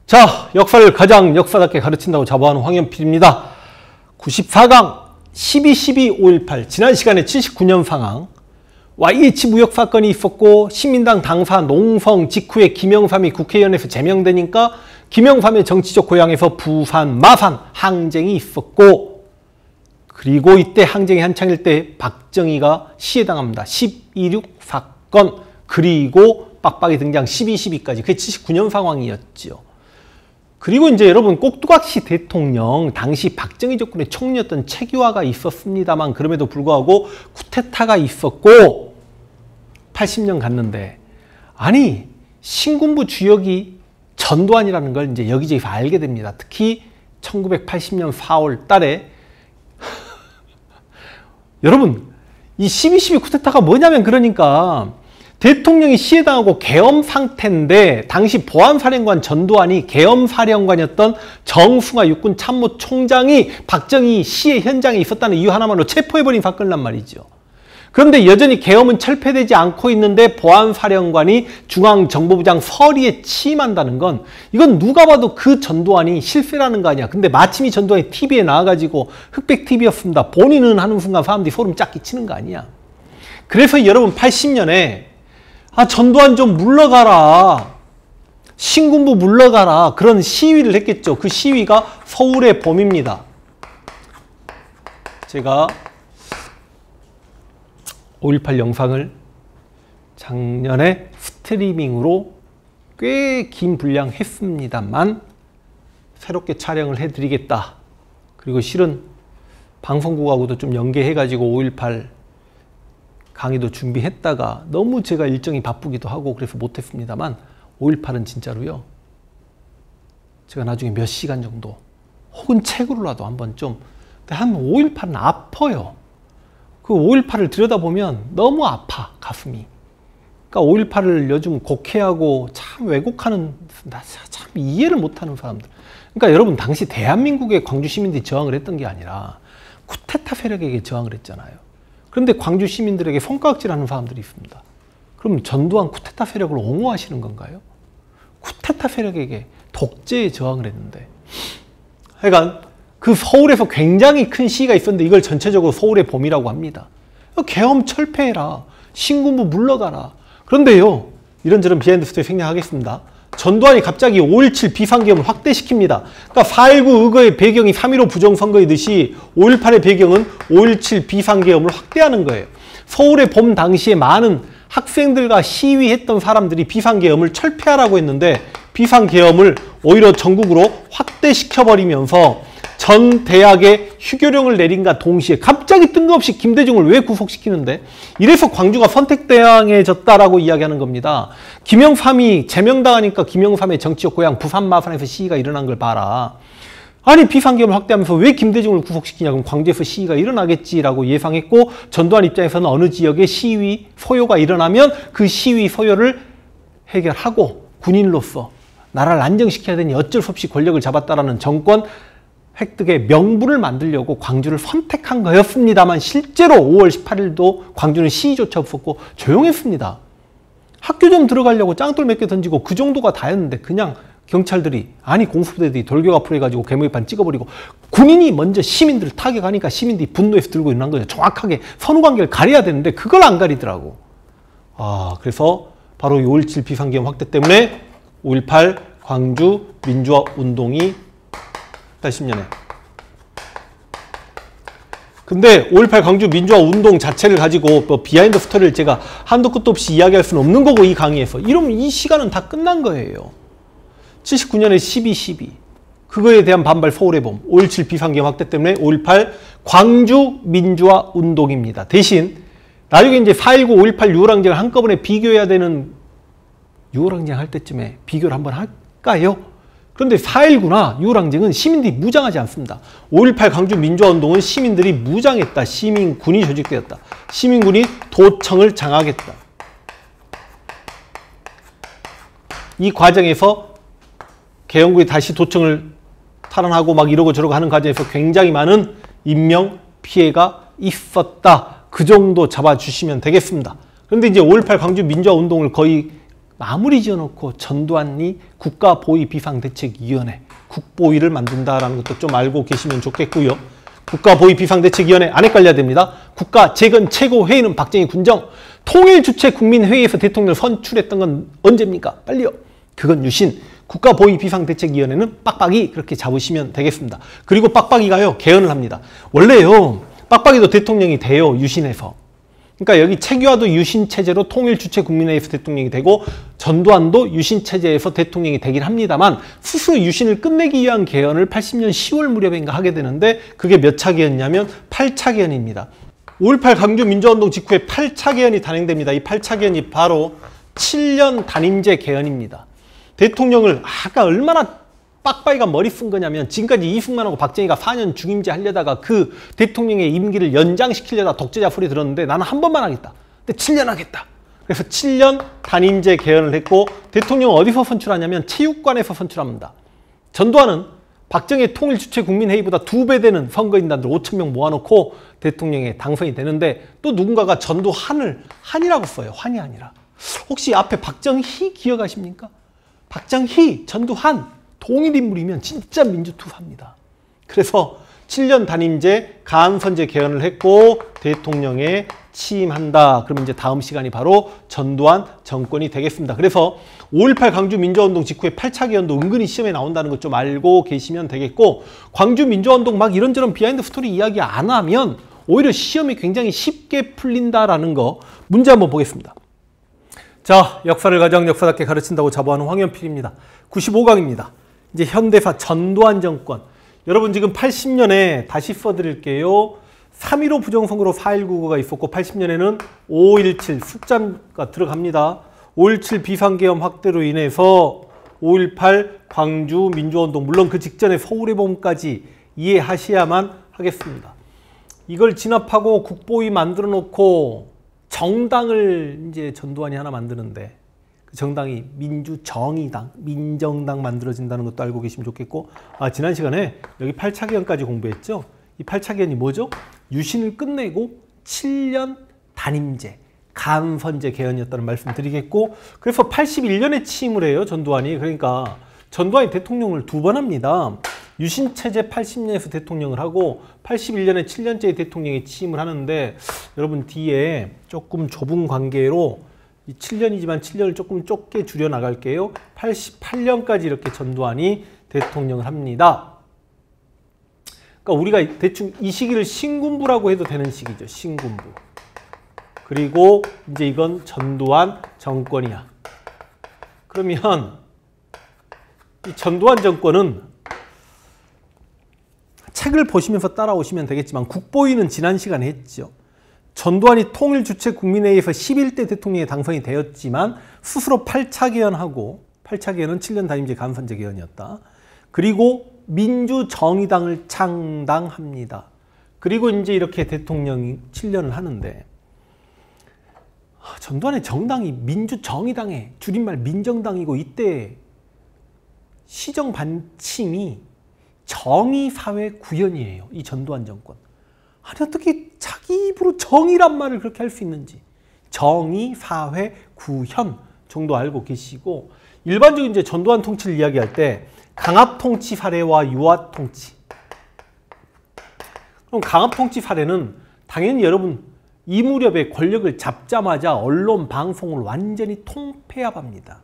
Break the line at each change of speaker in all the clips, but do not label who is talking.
자, 역사를 가장 역사답게 가르친다고 자부하는 황현필입니다. 94강 12.12.5.18 지난 시간에 79년 상황 YH 무역 사건이 있었고 시민당 당사 농성 직후에 김영삼이 국회의원에서 제명되니까 김영삼의 정치적 고향에서 부산, 마산 항쟁이 있었고 그리고 이때 항쟁이 한창일 때 박정희가 시해당합니다. 12.6 사건 그리고 빡빡이 등장 12.12까지 그게 79년 상황이었죠. 그리고 이제 여러분 꼭두각시 대통령 당시 박정희 정권의 총리였던 최규하가 있었습니다만 그럼에도 불구하고 쿠데타가 있었고 80년 갔는데 아니 신군부 주역이 전두환이라는 걸 이제 여기저기서 알게 됩니다. 특히 1980년 4월 달에 여러분 이 12.12 쿠데타가 뭐냐면 그러니까 대통령이 시해당하고 계엄 상태인데 당시 보안사령관 전두환이 계엄사령관이었던 정승화 육군참모총장이 박정희 시해 현장에 있었다는 이유 하나만으로 체포해버린 사건이란 말이죠. 그런데 여전히 계엄은 철폐되지 않고 있는데 보안사령관이 중앙정보부장 서리에 취임한다는 건 이건 누가 봐도 그 전두환이 실세라는 거 아니야. 근데 마침 이 전두환이 TV에 나와가지고 흑백 TV였습니다. 본인은 하는 순간 사람들이 소름 쫙 끼치는 거 아니야. 그래서 여러분 80년에 전두환 좀 물러가라. 신군부 물러가라. 그런 시위를 했겠죠. 그 시위가 서울의 봄입니다. 제가 5.18 영상을 작년에 스트리밍으로 꽤 긴 분량 했습니다만 새롭게 촬영을 해드리겠다. 그리고 실은 방송국하고도 좀 연계해가지고 5.18 강의도 준비했다가 너무 제가 일정이 바쁘기도 하고 그래서 못했습니다만 5.18은 진짜로요. 제가 나중에 몇 시간 정도 혹은 책으로라도 한번 좀 한 5.18은 아파요. 그 5.18을 들여다보면 너무 아파 가슴이. 그러니까 5.18을 요즘 곡해하고 참 왜곡하는 참 이해를 못하는 사람들. 그러니까 여러분 당시 대한민국의 광주 시민들이 저항을 했던 게 아니라 쿠데타 세력에게 저항을 했잖아요. 그런데 광주 시민들에게 손가락질하는 사람들이 있습니다. 그럼 전두환 쿠데타 세력을 옹호하시는 건가요? 쿠데타 세력에게 독재에 저항을 했는데 하여간 그 서울에서 굉장히 큰 시위가 있었는데 이걸 전체적으로 서울의 봄이라고 합니다. 계엄 철폐해라. 신군부 물러가라. 그런데요. 이런저런 비하인드 스토리 생략하겠습니다. 전두환이 갑자기 5.17 비상계엄을 확대시킵니다. 그러니까 4.19 의거의 배경이 3.15 부정선거이듯이 5.18의 배경은 5.17 비상계엄을 확대하는 거예요. 서울의 봄 당시에 많은 학생들과 시위했던 사람들이 비상계엄을 철폐하라고 했는데 비상계엄을 오히려 전국으로 확대시켜버리면서 전 대학에 휴교령을 내린과 동시에 갑자기 뜬금없이 김대중을 왜 구속시키는데 이래서 광주가 선택당해졌다라고 이야기하는 겁니다. 김영삼이 제명당하니까 김영삼의 정치적 고향 부산 마산에서 시위가 일어난 걸 봐라. 아니 비상계엄을 확대하면서 왜 김대중을 구속시키냐. 그럼 광주에서 시위가 일어나겠지라고 예상했고 전두환 입장에서는 어느 지역에 시위 소요가 일어나면 그 시위 소요를 해결하고 군인으로서 나라를 안정시켜야 되니 어쩔 수 없이 권력을 잡았다라는 정권 획득의 명분을 만들려고 광주를 선택한 거였습니다만 실제로 5월 18일도 광주는 시위조차 없었고 조용했습니다. 학교 좀 들어가려고 짱돌 몇 개 던지고 그 정도가 다였는데 그냥 경찰들이 아니 공수부대들이 돌격 앞으로 해가지고 개모의판 찍어버리고 군인이 먼저 시민들을 타격하니까 시민들이 분노해서 들고 일어난 거죠. 정확하게 선후관계를 가려야 되는데 그걸 안 가리더라고. 그래서 바로 5.17 비상계엄 확대 때문에 5.18 광주 민주화 운동이 80년에. 근데 5.18 광주 민주화 운동 자체를 가지고 비하인드 스토리를 제가 한도 끝도 없이 이야기할 수는 없는 거고 이 강의에서. 이러면 이 시간은 다 끝난 거예요. 79년에 12.12 그거에 대한 반발 서울의 봄 5.17 비상계엄 확대 때문에 5.18 광주 민주화 운동입니다. 대신 나중에 이제 4.19, 5.18 6.25 항쟁을 한꺼번에 비교해야 되는 6.25 항쟁 할 때쯤에 비교를 한번 할까요? 그런데 4.19나 6.25 항쟁은 시민들이 무장하지 않습니다. 5.18 광주 민주화운동은 시민들이 무장했다. 시민군이 조직되었다. 시민군이 도청을 장악했다. 이 과정에서 개헌군이 다시 도청을 탈환하고 막 이러고 저러고 하는 과정에서 굉장히 많은 인명, 피해가 있었다. 그 정도 잡아주시면 되겠습니다. 그런데 이제 5.18 광주 민주화운동을 거의 마무리 지어놓고 전두환이 국가보위비상대책위원회, 국보위를 만든다라는 것도 좀 알고 계시면 좋겠고요. 국가보위비상대책위원회 안 헷갈려야 됩니다. 국가재건 최고회의는 박정희 군정, 통일주체국민회의에서 대통령을 선출했던 건 언제입니까? 빨리요. 그건 유신. 국가보위비상대책위원회는 빡빡이 그렇게 잡으시면 되겠습니다. 그리고 빡빡이가요 개헌을 합니다. 원래요 빡빡이도 대통령이 돼요 유신에서. 그러니까 여기 최규하도 유신체제로 통일주체국민회의에서 대통령이 되고 전두환도 유신체제에서 대통령이 되긴 합니다만 스스로 유신을 끝내기 위한 개헌을 80년 10월 무렵인가 하게 되는데 그게 몇 차 개헌이냐면 8차 개헌입니다. 5.18 광주 민주화운동 직후에 8차 개헌이 단행됩니다. 이 8차 개헌이 바로 7년 단임제 개헌입니다. 대통령을 아까 얼마나 빡빡이가 머리 쓴 거냐면 지금까지 이승만하고 박정희가 4년 중임제 하려다가 그 대통령의 임기를 연장시키려다 독재자 소리 들었는데 나는 한 번만 하겠다. 근데 7년 하겠다. 그래서 7년 단임제 개헌을 했고 대통령은 어디서 선출하냐면 체육관에서 선출합니다. 전두환은 박정희 통일주체국민회의보다 2배 되는 선거인단들 5,000명 모아놓고 대통령에 당선이 되는데 또 누군가가 전두환을 한이라고 써요. 환이 아니라. 혹시 앞에 박정희 기억하십니까? 박정희, 전두환 동일인물이면 진짜 민주투사입니다. 그래서 7년 단임제 가안선제 개헌을 했고 대통령에 취임한다. 그러면 이제 다음 시간이 바로 전두환 정권이 되겠습니다. 그래서 5.18 광주 민주화운동 직후에 8차 개헌도 은근히 시험에 나온다는 것 좀 알고 계시면 되겠고 광주 민주화운동 막 이런저런 비하인드 스토리 이야기 안 하면 오히려 시험이 굉장히 쉽게 풀린다라는 거 문제 한번 보겠습니다. 자, 역사를 가장 역사답게 가르친다고 자부하는 황현필입니다. 95강입니다. 이제 현대사 전두환 정권. 여러분 지금 80년에 다시 써드릴게요. 3.15 부정선거로 4.19가 있었고 80년에는 5.17 숫자가 들어갑니다. 5.17 비상계엄 확대로 인해서 5.18 광주 민주화운동 물론 그 직전에 서울의 봄까지 이해하셔야만 하겠습니다. 이걸 진압하고 국보위 만들어 놓고 정당을 이제 전두환이 하나 만드는데 그 정당이 민주정의당, 민정당 만들어진다는 것도 알고 계시면 좋겠고 지난 시간에 여기 8차 개헌까지 공부했죠. 이 8차 개헌이 뭐죠? 유신을 끝내고 7년 단임제, 가안선제 개헌이었다는 말씀 드리겠고 그래서 81년에 취임을 해요. 전두환이. 그러니까 전두환이 대통령을 2번 합니다. 유신체제 80년에서 대통령을 하고 81년에 7년째 대통령이 취임을 하는데 여러분 뒤에 조금 좁은 관계로 7년이지만 7년을 조금 좁게 줄여 나갈게요. 88년까지 이렇게 전두환이 대통령을 합니다. 그러니까 우리가 대충 이 시기를 신군부라고 해도 되는 시기죠. 신군부. 그리고 이제 이건 전두환 정권이야. 그러면 이 전두환 정권은 책을 보시면서 따라오시면 되겠지만 국보위는 지난 시간에 했죠. 전두환이 통일주체국민회의에서 11대 대통령에 당선이 되었지만 스스로 8차 개헌하고 8차 개헌은 7년 단임제 가안선제 개헌이었다. 그리고 민주정의당을 창당합니다. 그리고 이제 이렇게 대통령이 7년을 하는데 전두환의 정당이 민주정의당의 줄임말 민정당이고 이때 시정 반침이 정의사회구현이에요. 이 전두환 정권. 아니 어떻게 자기 입으로 정의란 말을 그렇게 할 수 있는지. 정의사회구현 정도 알고 계시고 일반적인 이제 전두환 통치를 이야기할 때 강압통치 사례와 유화통치. 그럼 강압통치 사례는 당연히 여러분 이 무렵에 권력을 잡자마자 언론, 방송을 완전히 통폐합합니다.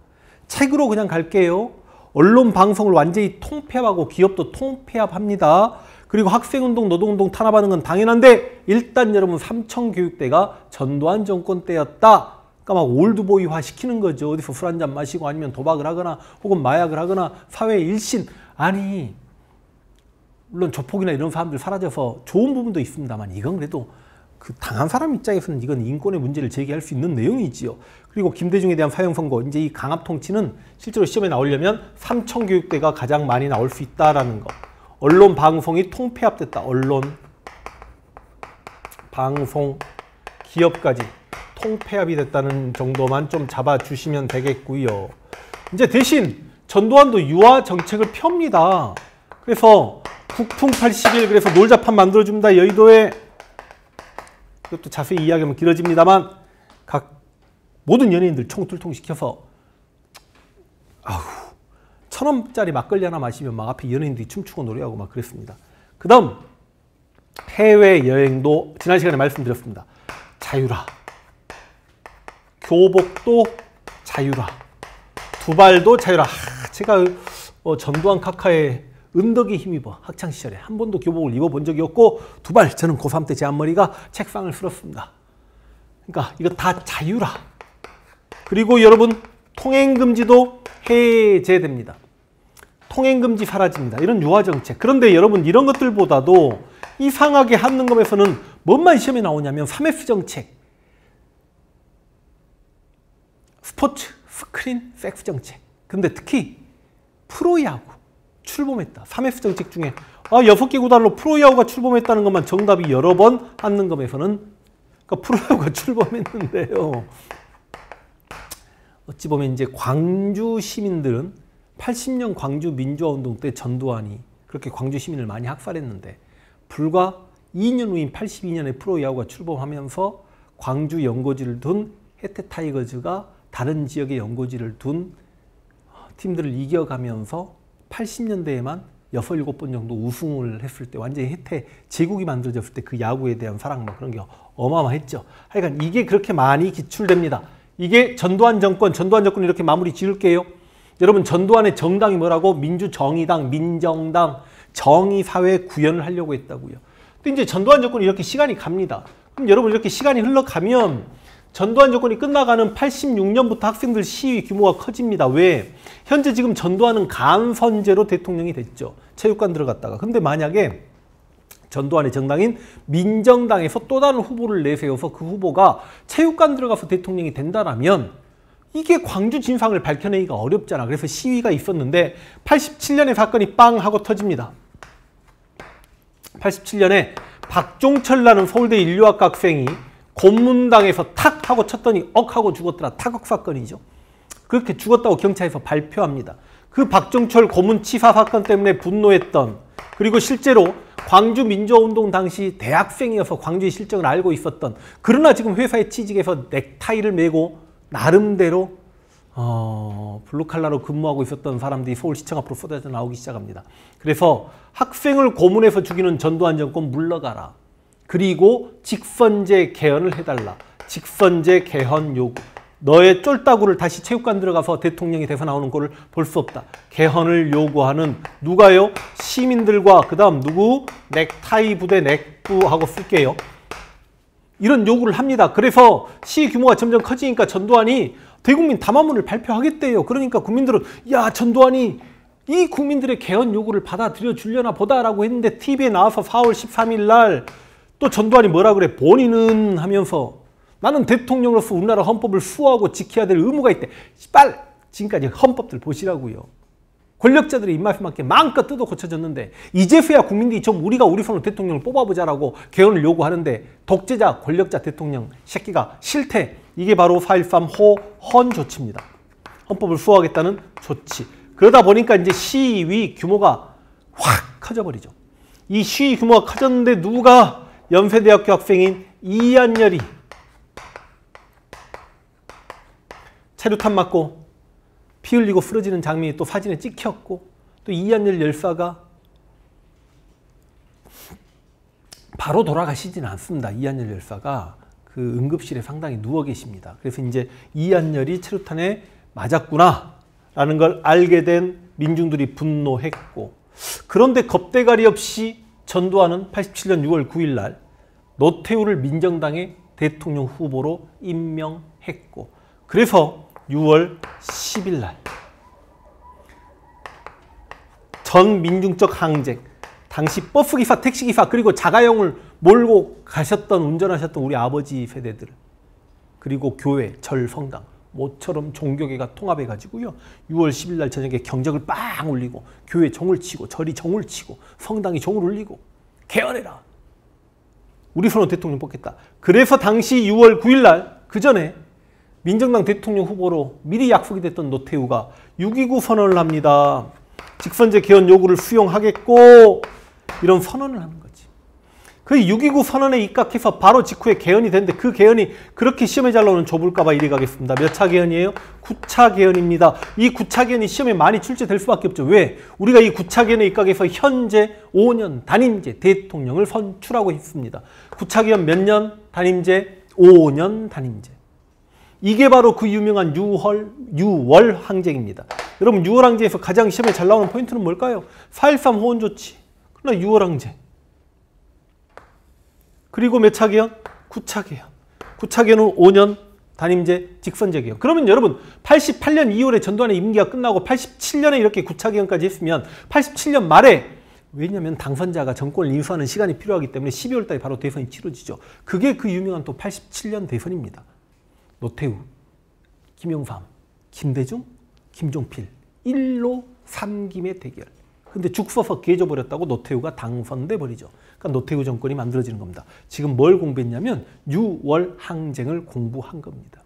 책으로 그냥 갈게요. 언론, 방송을 완전히 통폐합하고 기업도 통폐합합니다. 그리고 학생운동, 노동운동 탄압하는 건 당연한데 일단 여러분 삼청교육대가 전두환 정권 때였다. 그러니까 막 올드보이화 시키는 거죠. 어디서 술 한잔 마시고 아니면 도박을 하거나 혹은 마약을 하거나 사회의 일신. 아니 물론 조폭이나 이런 사람들 사라져서 좋은 부분도 있습니다만 이건 그래도 그 당한 사람 입장에서는 이건 인권의 문제를 제기할 수 있는 내용이지요. 그리고 김대중에 대한 사형 선고, 이제 이 강압 통치는 실제로 시험에 나오려면 삼청교육대가 가장 많이 나올 수 있다라는 거. 언론, 방송이 통폐합됐다. 언론, 방송, 기업까지 통폐합이 됐다는 정도만 좀 잡아주시면 되겠고요. 이제 대신 전두환도 유화 정책을 펴니다. 그래서 국풍 80일, 그래서 놀자판 만들어줍니다. 여의도에 이것도 자세히 이야기하면 길어집니다만 각 모든 연예인들 총툴통시켜서 1,000원짜리 막걸리 하나 마시면 막 앞에 연예인들이 춤추고 노래하고 막 그랬습니다. 그 다음 해외여행도 지난 시간에 말씀드렸습니다. 자유라, 교복도 자유라, 두발도 자유라. 제가 전두환 카카의 은덕에 힘입어 학창시절에 한 번도 교복을 입어본 적이 없고 두발, 저는 고3 때 제 앞머리가 책상을 쓸었습니다. 그러니까 이거 다 자유라. 그리고 여러분 통행금지도 해제됩니다. 통행금지 사라집니다. 이런 유화정책. 그런데 여러분 이런 것들보다도 이상하게 한능검에서는 뭔만 시험에 나오냐면 3S 정책, 스포츠, 스크린, 섹스 정책. 근데 특히 프로야구 출범했다. 3S 정책 중에 6개 구단으로 프로야구가 출범했다는 것만 정답이 여러 번 한능검에서는 그러니까 프로야구가 출범했는데요. 어찌 보면 이제 광주 시민들은 80년 광주 민주화운동 때 전두환이 그렇게 광주 시민을 많이 학살했는데 불과 2년 후인 82년에 프로야구가 출범하면서 광주 연고지를 둔 혜태 타이거즈가 다른 지역의 연고지를 둔 팀들을 이겨가면서 80년대에만 6, 7번 정도 우승을 했을 때 완전히 혜태 제국이 만들어졌을 때 그 야구에 대한 사랑 막 그런 게 어마어마했죠. 하여간 이게 그렇게 많이 기출됩니다. 이게 전두환 정권 이렇게 마무리 지을게요. 여러분 전두환의 정당이 뭐라고? 민주정의당, 민정당, 정의사회 구현을 하려고 했다고요. 근데 이제 전두환 정권이 이렇게 시간이 갑니다. 그럼 여러분 이렇게 시간이 흘러가면 전두환 정권이 끝나가는 86년부터 학생들 시위 규모가 커집니다. 왜? 현재 지금 전두환은 간선제로 대통령이 됐죠. 체육관 들어갔다가. 근데 만약에 전두환의 정당인 민정당에서 또 다른 후보를 내세워서 그 후보가 체육관 들어가서 대통령이 된다라면 이게 광주 진상을 밝혀내기가 어렵잖아. 그래서 시위가 있었는데 87년에 사건이 빵 하고 터집니다. 87년에 박종철이라는 서울대 인류학과 학생이 고문당에서 탁 하고 쳤더니 억 하고 죽었더라. 타격 사건이죠. 그렇게 죽었다고 경찰에서 발표합니다. 그 박종철 고문치사 사건 때문에 분노했던, 그리고 실제로 광주 민주화운동 당시 대학생이어서 광주의 실정을 알고 있었던, 그러나 지금 회사에 취직해서 넥타이를 메고 나름대로 블루칼라로 근무하고 있었던 사람들이 서울시청 앞으로 쏟아져 나오기 시작합니다. 그래서 학생을 고문해서 죽이는 전두환 정권 물러가라. 그리고 직선제 개헌을 해달라. 직선제 개헌 요구. 너의 쫄따구를 다시 체육관 들어가서 대통령이 돼서 나오는 꼴을 볼 수 없다. 개헌을 요구하는 누가요? 시민들과 그 다음 누구? 넥타이 부대 넥부하고 쓸게요. 이런 요구를 합니다. 그래서 시위 규모가 점점 커지니까 전두환이 대국민 담화문을 발표하겠대요. 그러니까 국민들은 야, 전두환이 이 국민들의 개헌 요구를 받아들여 주려나 보다라고 했는데 TV에 나와서 4월 13일 날 또 전두환이 뭐라 그래? 본인은 하면서 나는 대통령으로서 우리나라 헌법을 수호하고 지켜야 될 의무가 있대. 지금까지 헌법들 보시라고요. 권력자들의 입맛에 맞게 마음껏 뜯어 고쳐졌는데 이제서야 국민들이 좀 우리가 우리 손으로 대통령을 뽑아보자라고 개헌을 요구하는데 독재자, 권력자 대통령 새끼가 싫대. 이게 바로 4.13 호헌 조치입니다. 헌법을 수호하겠다는 조치. 그러다 보니까 이제 시위 규모가 확 커져버리죠. 이 시위 규모가 커졌는데 누가 연세대학교 학생인 이한열이 체류탄 맞고 피 흘리고 쓰러지는 장면이 또 사진에 찍혔고, 또 이한열 열사가 바로 돌아가시지는 않습니다. 이한열 열사가 그 응급실에 상당히 누워 계십니다. 그래서 이제 이한열이 체류탄에 맞았구나 라는 걸 알게 된 민중들이 분노했고, 그런데 겁대가리 없이 전두환은 87년 6월 9일 날 노태우를 민정당의 대통령 후보로 임명했고, 그래서 6월 10일 날 전 민중적 항쟁, 당시 버스기사, 택시기사, 그리고 자가용을 몰고 가셨던, 운전하셨던 우리 아버지 세대들, 그리고 교회, 절, 성당 모처럼 종교계가 통합해가지고요 6월 10일 날 저녁에 경적을 빵 울리고 교회 종을 치고 절이 종을 치고 성당이 종을 울리고 개헌해라. 우리 손으로 대통령 뽑겠다. 그래서 당시 6월 9일 날 그 전에 민정당 대통령 후보로 미리 약속이 됐던 노태우가 6.29 선언을 합니다. 직선제 개헌 요구를 수용하겠고 이런 선언을 하는 거지. 그 6.29 선언에 입각해서 바로 직후에 개헌이 됐는데 그 개헌이 그렇게 시험에 잘 나오는 좁을까봐 이리 가겠습니다. 몇 차 개헌이에요? 9차 개헌입니다. 이 9차 개헌이 시험에 많이 출제될 수밖에 없죠. 왜? 우리가 이 9차 개헌에 입각해서 현재 5년 단임제 대통령을 선출하고 있습니다. 9차 개헌 몇 년 단임제? 5년 단임제. 이게 바로 그 유명한 6월 항쟁입니다. 여러분 6월 항쟁에서 가장 시험에 잘 나오는 포인트는 뭘까요? 4.13 호원 조치. 그러나 6월 항쟁. 그리고 몇 차 개헌? 9차 개헌. 9차 개헌은 5년 단임제 직선제 개헌. 그러면 여러분 88년 2월에 전두환의 임기가 끝나고 87년에 이렇게 9차 개헌까지 했으면 87년 말에 왜냐하면 당선자가 정권을 인수하는 시간이 필요하기 때문에 12월 달에 바로 대선이 치러지죠. 그게 그 유명한 또 87년 대선입니다. 노태우, 김영삼, 김대중, 김종필 1로 3김의 대결. 근데 죽 서서 깨져버렸다고 노태우가 당선돼 버리죠. 그러니까 노태우 정권이 만들어지는 겁니다. 지금 뭘 공부했냐면 6월 항쟁을 공부한 겁니다.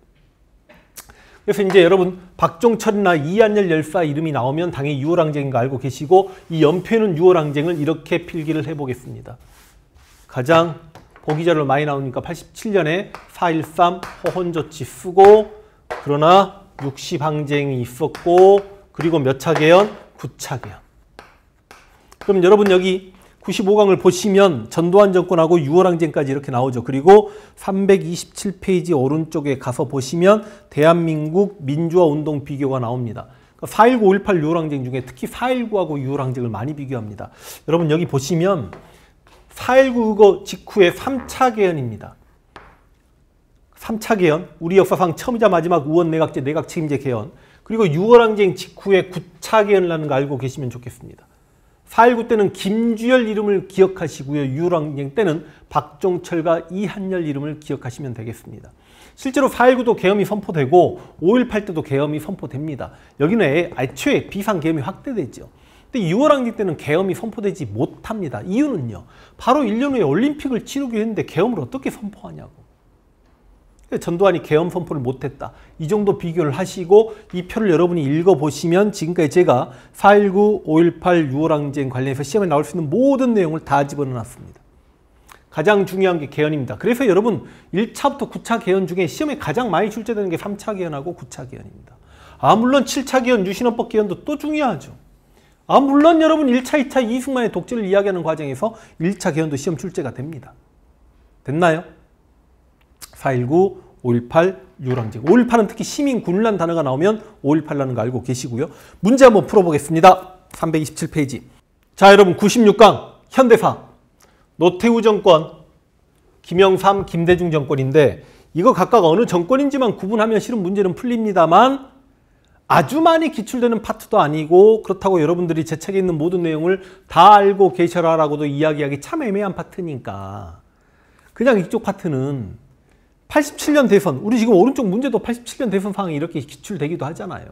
그래서 이제 여러분 박종철이나 이한열 열사 이름이 나오면 당연히 6월 항쟁인 거 알고 계시고 이 연표에는 6월 항쟁을 이렇게 필기를 해보겠습니다. 가장 보기 자료 많이 나오니까 87년에 4.13 호헌조치 쓰고 그러나 60 항쟁이 있었고 그리고 몇 차 개헌? 9차 개헌. 그럼 여러분 여기 95강을 보시면 전두환 정권하고 6월 항쟁까지 이렇게 나오죠. 그리고 327페이지 오른쪽에 가서 보시면 대한민국 민주화 운동 비교가 나옵니다. 4.19, 5.18 6월 항쟁 중에 특히 4.19하고 6월 항쟁을 많이 비교합니다. 여러분 여기 보시면 4.19 직후에 3차 개헌입니다. 3차 개헌, 우리 역사상 처음이자 마지막 우원 내각제 내각 책임제 개헌. 그리고 6월 항쟁 직후에 9차 개헌이라는 거 알고 계시면 좋겠습니다. 4.19 때는 김주열 이름을 기억하시고요. 6월 항쟁 때는 박종철과 이한열 이름을 기억하시면 되겠습니다. 실제로 4.19도 계엄이 선포되고 5.18 때도 계엄이 선포됩니다. 여기는 애초에 비상계엄이 확대되죠. 근데 6월 항쟁 때는 계엄이 선포되지 못합니다. 이유는요. 바로 1년 후에 올림픽을 치르기로 했는데 계엄을 어떻게 선포하냐고. 전두환이 계엄 선포를 못했다. 이 정도 비교를 하시고 이 표를 여러분이 읽어보시면 지금까지 제가 4.19, 5.18, 6월 항쟁 관련해서 시험에 나올 수 있는 모든 내용을 다 집어넣어놨습니다. 가장 중요한 게 개헌입니다. 그래서 여러분 1차부터 9차 개헌 중에 시험에 가장 많이 출제되는 게 3차 개헌하고 9차 개헌입니다. 물론 7차 개헌, 유신헌법 개헌도 또 중요하죠. 물론 여러분 1차, 2차 이승만의 독재를 이야기하는 과정에서 1차 개헌도 시험 출제가 됩니다. 됐나요? 4.19, 5.18, 6월 항쟁. 5.18은 특히 시민군란 단어가 나오면 5.18라는 거 알고 계시고요. 문제 한번 풀어보겠습니다. 327페이지. 자, 여러분 96강 현대사. 노태우 정권, 김영삼, 김대중 정권인데 이거 각각 어느 정권인지만 구분하면 실은 문제는 풀립니다만 아주 많이 기출되는 파트도 아니고 그렇다고 여러분들이 제 책에 있는 모든 내용을 다 알고 계셔라라고도 이야기하기 참 애매한 파트니까 그냥 이쪽 파트는 87년 대선, 우리 지금 오른쪽 문제도 87년 대선 상황이 이렇게 기출되기도 하잖아요.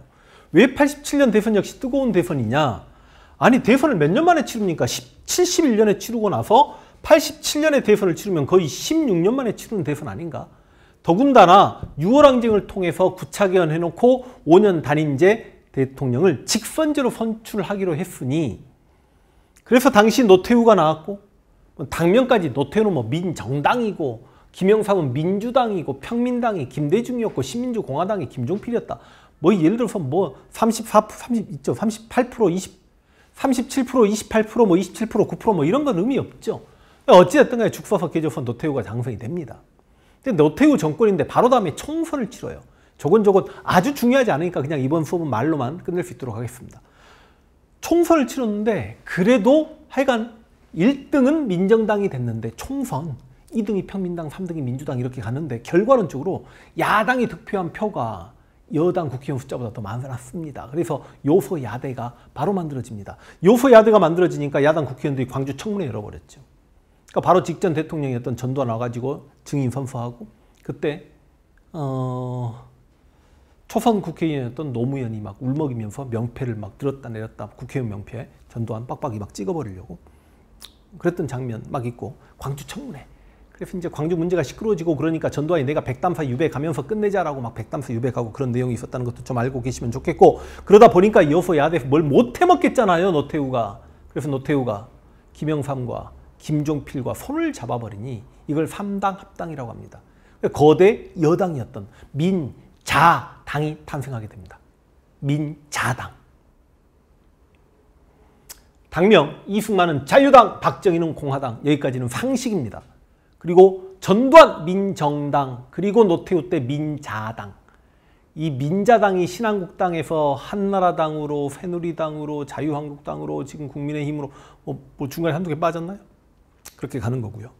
왜 87년 대선 역시 뜨거운 대선이냐? 아니 대선을 몇 년 만에 치릅니까? 71년에 치르고 나서 87년에 대선을 치르면 거의 16년 만에 치르는 대선 아닌가? 더군다나 6월 항쟁을 통해서 9차 개헌 해놓고 5년 단임제 대통령을 직선제로 선출하기로 했으니 그래서 당시 노태우가 나왔고 당면까지 노태우는 뭐 민정당이고 김영삼은 민주당이고 평민당이 김대중이었고 신민주공화당이 김종필이었다. 뭐 예를 들어서 뭐 38%, 20, 37%, 28%, 뭐 27%, 9% 뭐 이런 건 의미 없죠. 어찌됐든 간에 죽 서서 깨져서 노태우가 당선이 됩니다. 근데 노태우 정권인데 바로 다음에 총선을 치러요. 저건 아주 중요하지 않으니까 그냥 이번 수업은 말로만 끝낼 수 있도록 하겠습니다. 총선을 치렀는데 그래도 하여간 1등은 민정당이 됐는데 총선 2등이 평민당, 3등이 민주당 이렇게 갔는데 결과론적으로 야당이 득표한 표가 여당 국회의원 숫자보다 더 많았습니다. 그래서 요소야대가 바로 만들어집니다. 요소야대가 만들어지니까 야당 국회의원들이 광주 청문회 열어버렸죠. 그러니까 바로 직전 대통령이었던 전두환 와가지고 증인 선서하고 그때 초선 국회의원이었던 노무현이 막 울먹이면서 명패를 막 들었다 내렸다 국회의원 명패 전두환 빡빡이 막 찍어버리려고 그랬던 장면 막 있고 광주 청문회. 그래서 이제 광주 문제가 시끄러워지고 그러니까 전두환이 내가 백담사 유배가면서 끝내자라고 막 백담사 유배가고 그런 내용이 있었다는 것도 좀 알고 계시면 좋겠고 그러다 보니까 여소야대에서 뭘 못 해먹겠잖아요 노태우가. 그래서 노태우가 김영삼과 김종필과 손을 잡아버리니 이걸 3당 합당이라고 합니다. 거대 여당이었던 민자당이 탄생하게 됩니다. 민자당. 당명 이승만은 자유당, 박정희는 공화당, 여기까지는 상식입니다. 그리고 전두환 민정당, 그리고 노태우 때 민자당. 이 민자당이 신한국당에서 한나라당으로, 새누리당으로, 자유한국당으로, 지금 국민의힘으로 뭐 중간에 한두 개 빠졌나요? 그렇게 가는 거고요.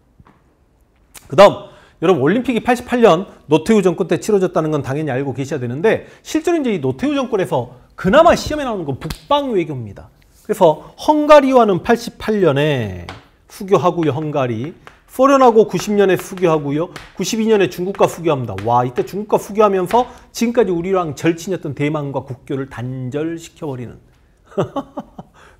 그 다음 여러분, 올림픽이 88년 노태우 정권 때 치러졌다는 건 당연히 알고 계셔야 되는데, 실제로 이제 이 노태우 정권에서 그나마 시험에 나오는 건 북방 외교입니다. 그래서 헝가리와는 88년에 수교하고요. 헝가리. 소련하고 90년에 수교하고요. 92년에 중국과 수교합니다. 와, 이때 중국과 수교하면서 지금까지 우리랑 절친이었던 대만과 국교를 단절시켜버리는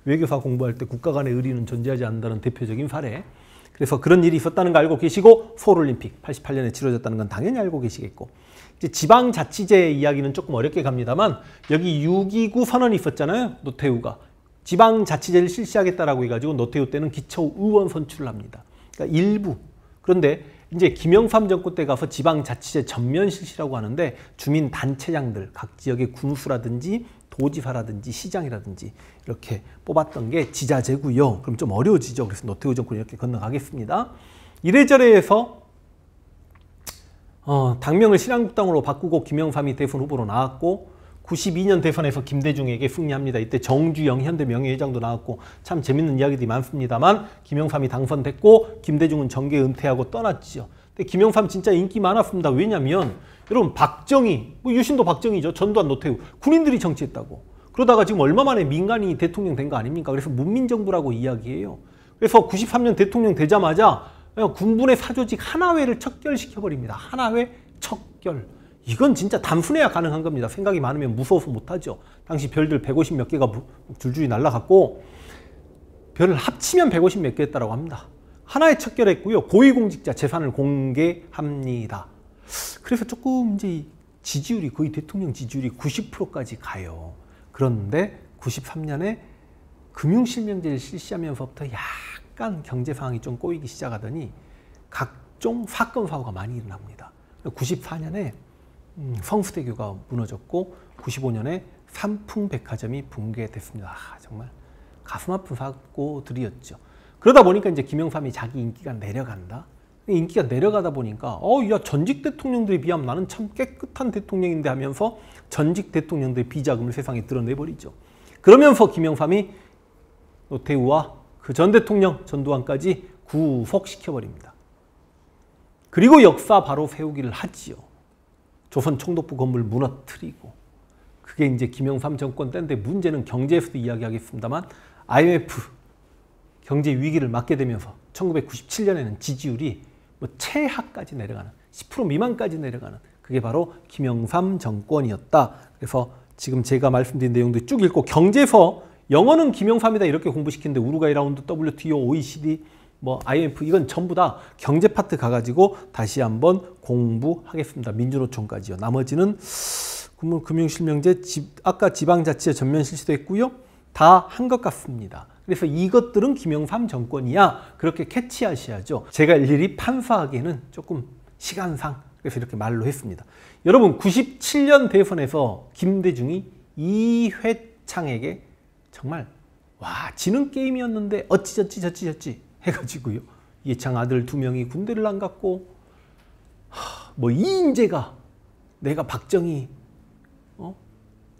외교사 공부할 때 국가 간의 의리는 존재하지 않는다는 대표적인 사례. 그래서 그런 일이 있었다는 거 알고 계시고, 서울올림픽 88년에 치러졌다는 건 당연히 알고 계시겠고, 이제 지방자치제 이야기는 조금 어렵게 갑니다만, 여기 6.29 선언이 있었잖아요. 노태우가 지방자치제를 실시하겠다라고 해가지고 노태우 때는 기초의원 선출을 합니다. 그러니까 일부. 그런데 이제 김영삼 정권 때 가서 지방자치제 전면 실시라고 하는데, 주민단체장들, 각 지역의 군수라든지 도지사라든지 시장이라든지 이렇게 뽑았던 게 지자제고요. 그럼 좀 어려워지죠. 그래서 노태우 정권이 이렇게 건너가겠습니다. 이래저래 해서 당명을 신한국당으로 바꾸고 김영삼이 대선 후보로 나왔고, 92년 대선에서 김대중에게 승리합니다. 이때 정주영 현대 명예회장도 나왔고, 참 재밌는 이야기들이 많습니다만, 김영삼이 당선됐고 김대중은 정계 은퇴하고 떠났죠. 근데 김영삼 진짜 인기 많았습니다. 왜냐면 여러분, 박정희, 뭐 유신도 박정희죠. 전두환, 노태우, 군인들이 정치했다고. 그러다가 지금 얼마 만에 민간이 대통령 된 거 아닙니까? 그래서 문민정부라고 이야기해요. 그래서 93년 대통령 되자마자 군부의 사조직 하나회를 척결시켜버립니다. 하나회 척결. 이건 진짜 단순해야 가능한 겁니다. 생각이 많으면 무서워서 못하죠. 당시 별들 150 몇 개가 줄줄이 날아갔고, 별을 합치면 150 몇 개였다고 합니다. 하나에 척결했고요. 고위공직자 재산을 공개합니다. 그래서 조금 이제 지지율이, 거의 대통령 지지율이 90%까지 가요. 그런데 93년에 금융실명제를 실시하면서부터 약간 경제 상황이 좀 꼬이기 시작하더니 각종 사건 사고가 많이 일어납니다. 94년에 성수대교가 무너졌고, 95년에 삼풍백화점이 붕괴됐습니다. 정말 가슴 아픈 사고들이었죠. 그러다 보니까 이제 김영삼이 자기 인기가 내려간다. 인기가 내려가다 보니까 야, 전직 대통령들에 비하면 나는 참 깨끗한 대통령인데 하면서 전직 대통령들의 비자금을 세상에 드러내버리죠. 그러면서 김영삼이 노태우와 그 전 대통령 전두환까지 구속시켜버립니다. 그리고 역사 바로 세우기를 하지요. 조선 총독부 건물 무너뜨리고. 그게 이제 김영삼 정권 때인데, 문제는 경제에서도 이야기하겠습니다만, IMF 경제 위기를 맞게 되면서 1997년에는 지지율이 뭐 최하까지 내려가는, 10% 미만까지 내려가는, 그게 바로 김영삼 정권이었다. 그래서 지금 제가 말씀드린 내용도 쭉 읽고, 경제에서 영어는 김영삼이다 이렇게 공부시키는데, 우루과이 라운드, WTO, OECD, 뭐 IMF, 이건 전부 다 경제 파트 가가지고 다시 한번 공부하겠습니다. 민주노총까지요. 나머지는 금융실명제, 아까 지방자치제 전면 실시도 했고요. 다 한 것 같습니다. 그래서 이것들은 김영삼 정권이야, 그렇게 캐치하셔야죠. 제가 일일이 판사하기에는 조금 시간상, 그래서 이렇게 말로 했습니다. 여러분, 97년 대선에서 김대중이 이회창에게 정말 지는 게임이었는데 어찌저찌 해가지고요, 이회창 아들 2명이 군대를 안 갔고, 뭐 이인재가 내가 박정희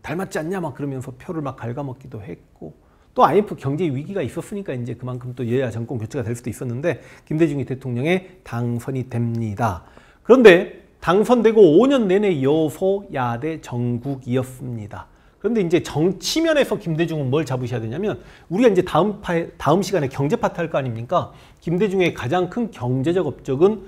닮았지 않냐 막 그러면서 표를 막 갉아먹기도 했고, 또 IMF 경제 위기가 있었으니까 이제 그만큼 또 여야 정권 교체가 될 수도 있었는데, 김대중이 대통령에 당선이 됩니다. 그런데 당선되고 5년 내내 여소야대 정국이었습니다. 그런데 이제 정치면에서 김대중은 뭘 잡으셔야 되냐면, 우리가 이제 다음 시간에 경제 파트 할 거 아닙니까? 김대중의 가장 큰 경제적 업적은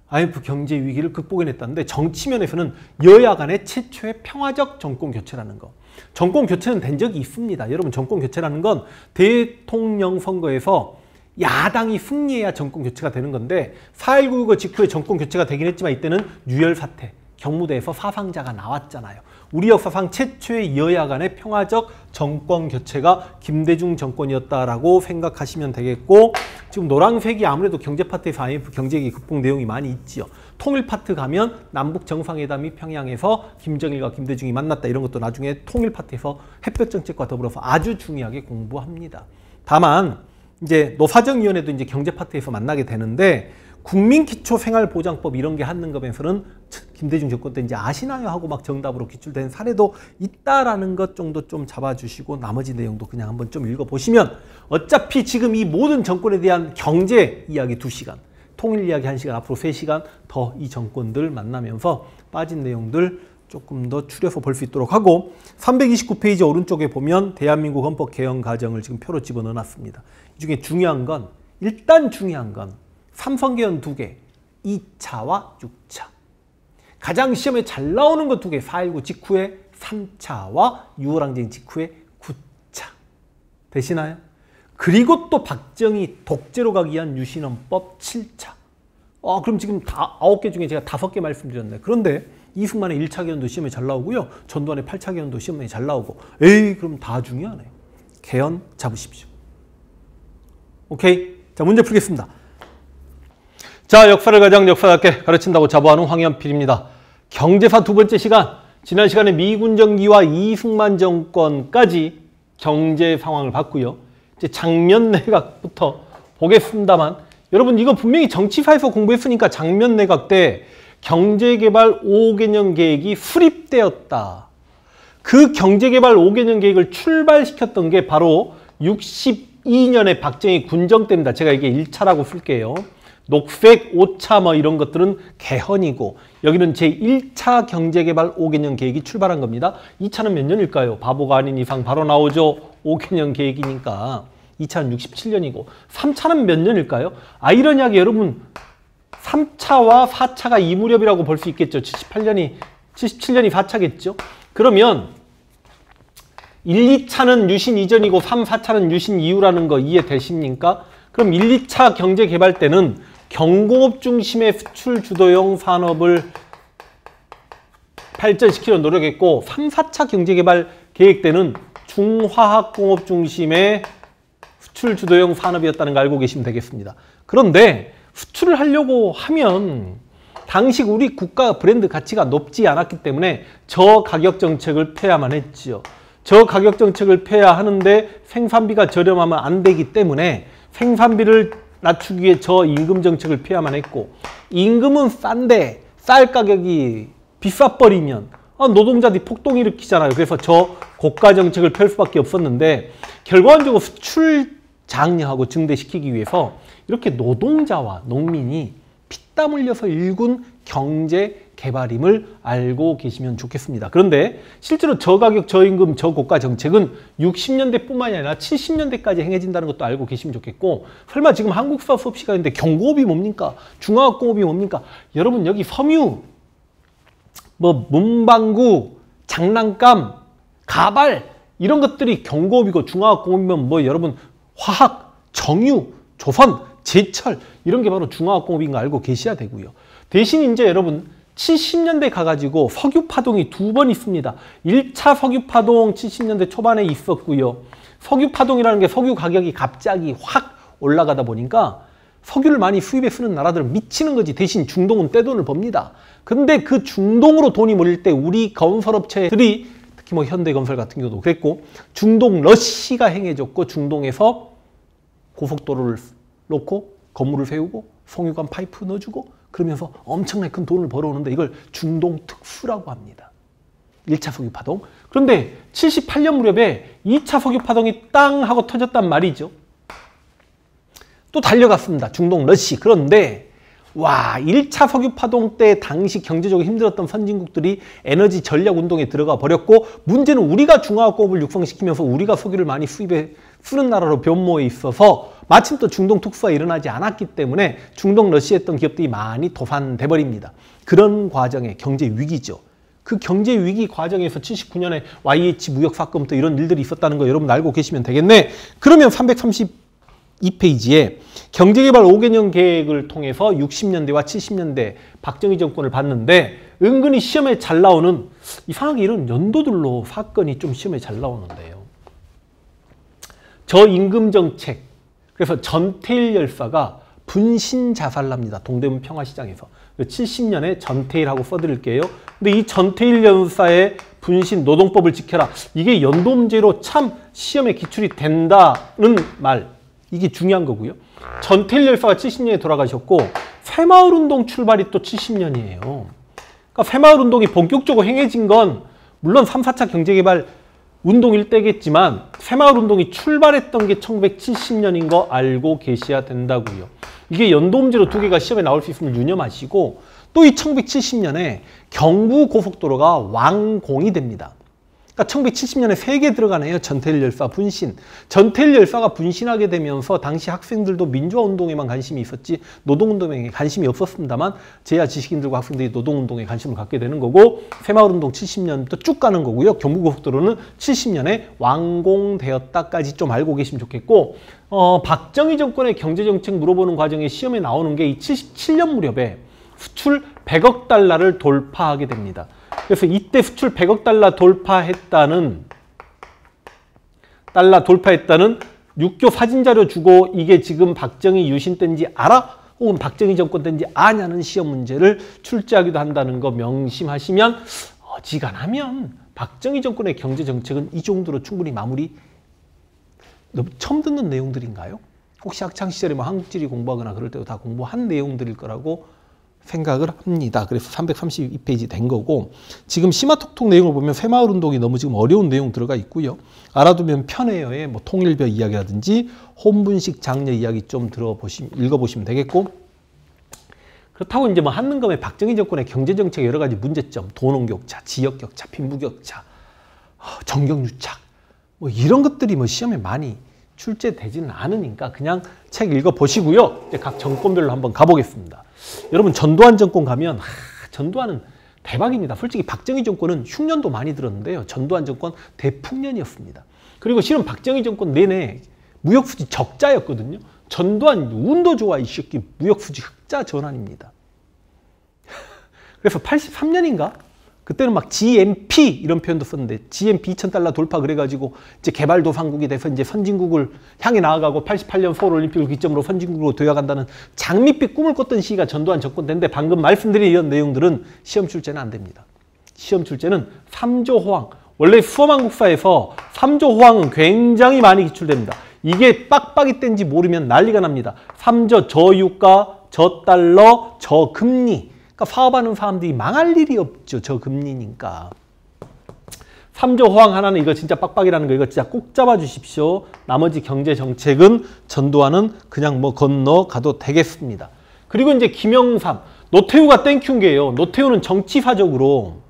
IMF 경제 위기를 극복해냈다는데, 정치면에서는 여야 간의 최초의 평화적 정권 교체라는 거. 정권 교체는 된 적이 있습니다. 여러분, 정권 교체라는 건 대통령 선거에서 야당이 승리해야 정권 교체가 되는 건데, 4.19 직후에 정권 교체가 되긴 했지만 이때는 유혈 사태, 경무대에서 사상자가 나왔잖아요. 우리 역사상 최초의 여야 간의 평화적 정권 교체가 김대중 정권이었다라고 생각하시면 되겠고, 지금 노란색이 아무래도 경제 파트에서 IMF 경제기 극복 내용이 많이 있지요. 통일 파트 가면 남북 정상회담이 평양에서 김정일과 김대중이 만났다, 이런 것도 나중에 통일 파트에서 햇볕 정책과 더불어서 아주 중요하게 공부합니다. 다만 이제 노사정위원회도 이제 경제 파트에서 만나게 되는데, 국민기초생활보장법 이런 게 한능검에서는 김대중 정권 때 이제 아시나요 하고 막 정답으로 기출된 사례도 있다라는 것 정도 좀 잡아주시고, 나머지 내용도 그냥 한번 좀 읽어보시면, 어차피 지금 이 모든 정권에 대한 경제 이야기 2시간, 통일 이야기 1시간, 앞으로 3시간 더 이 정권들 만나면서 빠진 내용들 조금 더 추려서 볼 수 있도록 하고, 329페이지 오른쪽에 보면 대한민국 헌법 개헌 과정을 지금 표로 집어넣어놨습니다. 이 중에 중요한 건, 일단 중요한 건 삼성개헌 2개, 2차와 6차. 가장 시험에 잘 나오는 거 2개, 4.19 직후에 3차와 6월항쟁 직후에 9차. 되시나요? 그리고 또 박정희 독재로 가기 위한 유신헌법 7차. 그럼 지금 다 9개 중에 제가 5개 말씀드렸네. 그런데 이승만의 1차 개헌도 시험에 잘 나오고요. 전두환의 8차 개헌도 시험에 잘 나오고. 그럼 다 중요하네. 개헌 잡으십시오. 오케이? 자, 문제 풀겠습니다. 자, 역사를 가장 역사답게 가르친다고 자부하는 황현필입니다. 경제사 2번째 시간, 지난 시간에 미군 정기와 이승만 정권까지 경제 상황을 봤고요. 이제 장면 내각부터 보겠습니다만, 여러분 이거 분명히 정치사에서 공부했으니까 장면 내각 때 경제개발 5개년 계획이 수립되었다. 그 경제개발 5개년 계획을 출발시켰던 게 바로 62년에 박정희 군정 때입니다. 제가 이게 1차라고 쓸게요. 녹색 5차 뭐 이런 것들은 개헌이고, 여기는 제1차 경제개발 5개년 계획이 출발한 겁니다. 2차는 몇 년일까요? 바보가 아닌 이상 바로 나오죠. 5개년 계획이니까. 2차는 67년이고 3차는 몇 년일까요? 아이러니하게 여러분 3차와 4차가 이 무렵이라고 볼 수 있겠죠. 77년이 4차겠죠. 그러면 1, 2차는 유신 이전이고 3, 4차는 유신 이후라는 거 이해되십니까? 그럼 1, 2차 경제개발 때는 경공업 중심의 수출 주도형 산업을 발전시키려 노력했고, 3, 4차 경제개발 계획 때는 중화학공업 중심의 수출 주도형 산업이었다는 걸 알고 계시면 되겠습니다. 그런데 수출을 하려고 하면 당시 우리 국가 브랜드 가치가 높지 않았기 때문에 저가격 정책을 펴야만 했지요. 저가격 정책을 펴야 하는데 생산비가 저렴하면 안 되기 때문에 생산비를 낮추기 위해 저임금 정책을 펴야만 했고, 임금은 싼데 쌀 가격이 비싸버리면 노동자들이 폭동 일으키잖아요. 그래서 저고가 정책을 펼 수밖에 없었는데, 결과적으로 수출 장려하고 증대시키기 위해서 이렇게 노동자와 농민이 피땀 흘려서 일군 경제 개발임을 알고 계시면 좋겠습니다. 그런데 실제로 저가격, 저임금, 저고가 정책은 60년대뿐만이 아니라 70년대까지 행해진다는 것도 알고 계시면 좋겠고, 설마 지금 한국사 수업 시간인데 경고업이 뭡니까? 중화학공업이 뭡니까? 여러분 여기 섬유, 문방구, 장난감, 가발 이런 것들이 경고업이고, 중화학공업이면 여러분 화학, 정유, 조선, 제철 이런 게 바로 중화학공업인 거 알고 계셔야 되고요. 대신 이제 여러분 70년대 가가지고 석유파동이 2번 있습니다. 1차 석유파동 70년대 초반에 있었고요. 석유파동이라는 게 석유 가격이 갑자기 확 올라가다 보니까 석유를 많이 수입해 쓰는 나라들은 미치는 거지. 대신 중동은 떼돈을 법니다. 근데 그 중동으로 돈이 몰릴 때 우리 건설업체들이, 특히 현대건설 같은 경우도 그랬고, 중동 러시가 행해졌고, 중동에서 고속도로를 놓고 건물을 세우고 송유관 파이프 넣어주고 그러면서 엄청나게 큰 돈을 벌어오는데, 이걸 중동 특수라고 합니다. 1차 석유파동. 그런데 78년 무렵에 2차 석유파동이 땅 하고 터졌단 말이죠. 또 달려갔습니다. 중동 러시. 그런데 1차 석유파동 때 당시 경제적으로 힘들었던 선진국들이 에너지 전략 운동에 들어가 버렸고, 문제는 우리가 중화학공업을 육성시키면서 우리가 석유를 많이 수입해 쓰는 나라로 변모해 있어서 마침 또 중동 특수가 일어나지 않았기 때문에 중동 러시아 했던 기업들이 많이 도산돼 버립니다. 그런 과정의 경제 위기죠. 그 경제 위기 과정에서 79년에 YH 무역 사건부터 이런 일들이 있었다는 거 여러분 알고 계시면 되겠네. 그러면 332페이지에 경제개발 5개년 계획을 통해서 60년대와 70년대 박정희 정권을 봤는데, 은근히 시험에 잘 나오는 이상하게 이런 연도들로 사건이 좀 시험에 잘 나오는데요. 저임금정책. 그래서 전태일 열사가 분신 자살납니다. 동대문 평화시장에서. 70년에 전태일하고 써드릴게요. 근데 이 전태일 열사의 분신 노동법을 지켜라. 이게 연도 문제로 참 시험에 기출이 된다는 말. 이게 중요한 거고요. 전태일 열사가 70년에 돌아가셨고 새마을운동 출발이 또 70년이에요. 그러니까 새마을운동이 본격적으로 행해진 건 물론 3, 4차 경제개발 운동일 때겠지만 새마을운동이 출발했던 게 1970년인 거 알고 계셔야 된다고요. 이게 연도 문제로 두 개가 시험에 나올 수 있음을 유념하시고 또 이 1970년에 경부고속도로가 완공이 됩니다. 그러니까 1970년에 3개 들어가네요. 전태일 열사 분신. 전태일 열사가 분신하게 되면서 당시 학생들도 민주화운동에만 관심이 있었지 노동운동에 관심이 없었습니다만 제야 지식인들과 학생들이 노동운동에 관심을 갖게 되는 거고 새마을운동 70년부터 쭉 가는 거고요. 경부고속도로는 70년에 완공되었다까지 좀 알고 계시면 좋겠고 박정희 정권의 경제정책 물어보는 과정에 시험에 나오는 게 이 77년 무렵에 수출 100억 달러를 돌파하게 됩니다. 그래서 이때 수출 100억 달러 돌파했다는 6.25 사진자료 주고 이게 지금 박정희 유신 때인지 알아? 혹은 박정희 정권 때인지 아냐는 시험 문제를 출제하기도 한다는 거 명심하시면 어지간하면 박정희 정권의 경제정책은 이 정도로 충분히 마무리 처음 듣는 내용들인가요? 혹시 학창시절에 뭐 한국지리 공부하거나 그럴 때도 다 공부한 내용들일 거라고 생각을 합니다. 그래서 332페이지 된 거고 지금 심화톡톡 내용을 보면 새마을운동이 너무 지금 어려운 내용 들어가 있고요. 알아두면 편해요의 뭐 통일벼 이야기라든지 혼분식 장려 이야기 좀 읽어보시면 되겠고 그렇다고 이제 뭐 한능검의 박정희 정권의 경제정책 여러 가지 문제점, 도농격차, 지역격차, 빈부격차, 정경유착 뭐 이런 것들이 뭐 시험에 많이 출제되지는 않으니까 그냥 책 읽어보시고요. 이제 각 정권별로 한번 가보겠습니다. 여러분 전두환 정권 가면 전두환은 대박입니다. 솔직히 박정희 정권은 흉년도 많이 들었는데요. 전두환 정권 대풍년이었습니다. 그리고 실은 박정희 정권 내내 무역수지 적자였거든요. 전두환 운도 좋아 이 새끼 무역수지 흑자 전환입니다. 그래서 83년인가? 그때는 막 GMP 이런 표현도 썼는데 GMP 2,000달러 돌파 그래가지고 이제 개발도상국이 돼서 이제 선진국을 향해 나아가고 88년 서울올림픽을 기점으로 선진국으로 되어간다는 장밋빛 꿈을 꿨던 시기가 전두환 정권 때인데 방금 말씀드린 이런 내용들은 시험 출제는 안 됩니다. 시험 출제는 3조 호황. 원래 수험한국사에서 3조 호황은 굉장히 많이 기출됩니다. 이게 빡빡이 땐지 모르면 난리가 납니다. 3조 저유가, 저달러, 저금리. 그러니까 사업하는 사람들이 망할 일이 없죠. 저금리니까. 3조 호황 하나는 이거 진짜 빡빡이라는 거 이거 진짜 꼭 잡아주십시오. 나머지 경제정책은 전두환은 그냥 뭐 건너가도 되겠습니다. 그리고 이제 김영삼. 노태우가 땡큐인 게요. 노태우는 정치사적으로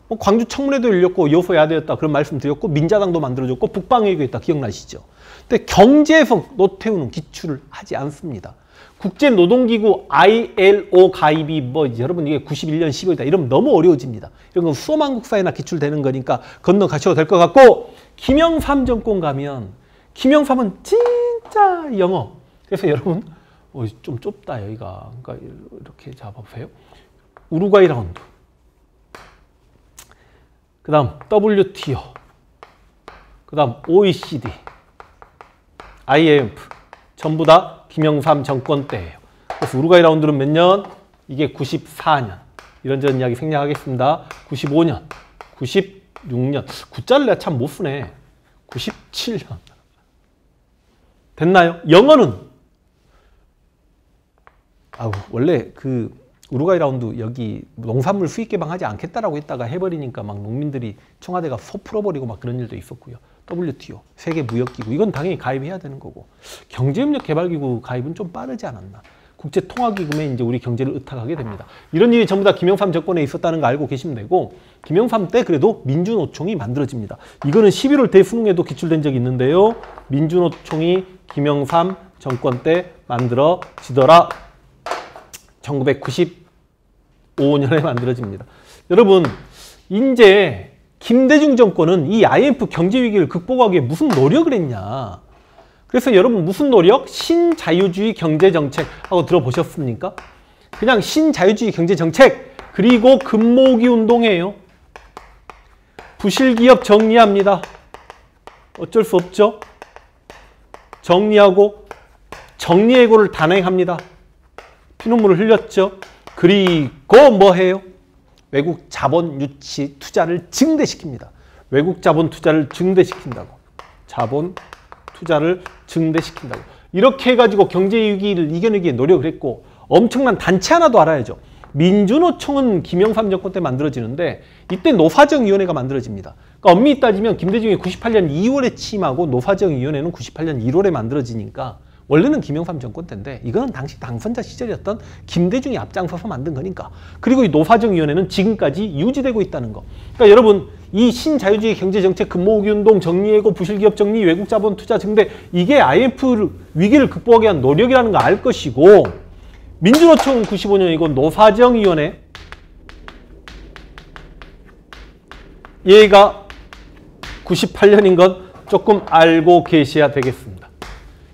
뭐 광주 청문회도 열렸고 여소야대였다 그런 말씀 드렸고 민자당도 만들어줬고 북방외교했다 기억나시죠? 근데 경제에서 노태우는 기출을 하지 않습니다. 국제노동기구 ILO 가입이 뭐 여러분 이게 91년 10월이다 이러면 너무 어려워집니다. 이런 건 수험한국사에나 기출되는 거니까 건너가셔도 될 것 같고 김영삼 정권 가면 김영삼은 진짜 영어. 그래서 여러분 좀 좁다 여기가. 그러니까 이렇게 잡아보세요. 우루과이 라운드. 그 다음 WTO. 그 다음 OECD. IMF. 전부 다 김영삼 정권 때예요. 그래서 우루과이 라운드는 몇 년? 이게 94년. 이런저런 이야기 생략하겠습니다. 95년, 96년. 9자를 내가 참 못 쓰네. 97년. 됐나요? 영어는 원래 그 우루과이 라운드 여기 농산물 수입 개방하지 않겠다라고 했다가 해버리니까 막 농민들이 청와대가 소 풀어버리고 막 그런 일도 있었고요. WTO, 세계무역기구 이건 당연히 가입해야 되는 거고 경제협력개발기구 가입은 좀 빠르지 않았나. 국제통화기금에 이제 우리 경제를 의탁하게 됩니다. 이런 일이 전부 다 김영삼 정권에 있었다는 거 알고 계시면 되고 김영삼 때 그래도 민주노총이 만들어집니다. 이거는 11월 대수능에도 기출된 적이 있는데요. 민주노총이 김영삼 정권 때 만들어지더라. 1995년에 만들어집니다. 여러분 이제 김대중 정권은 이 IMF 경제위기를 극복하기 위해 무슨 노력을 했냐. 그래서 여러분 무슨 노력? 신자유주의 경제정책 하고 들어보셨습니까? 그냥 신자유주의 경제정책 그리고 금모으기 운동이에요. 부실기업 정리합니다. 어쩔 수 없죠. 정리하고 정리해고를 단행합니다. 피눈물을 흘렸죠. 그리고 뭐 해요? 외국 자본 유치 투자를 증대시킵니다. 외국 자본 투자를 증대시킨다고. 자본 투자를 증대시킨다고. 이렇게 해가지고 경제 위기를 이겨내기에 노력을 했고, 엄청난 단체 하나도 알아야죠. 민주노총은 김영삼 정권 때 만들어지는데 이때 노사정위원회가 만들어집니다. 그러니까 엄밀히 따지면 김대중이 98년 2월에 취임하고 노사정위원회는 98년 1월에 만들어지니까 원래는 김영삼 정권 때인데 이거는 당시 당선자 시절이었던 김대중이 앞장서서 만든 거니까. 그리고 이 노사정위원회는 지금까지 유지되고 있다는 거. 그러니까 여러분, 이 신자유주의 경제정책, 금모으기 운동, 정리해고, 부실기업 정리, 외국 자본 투자 증대, 이게 IMF 위기를 극복하기 위한 노력이라는 거 알 것이고, 민주노총은 95년이고 노사정위원회 얘가 98년인 건 조금 알고 계셔야 되겠습니다.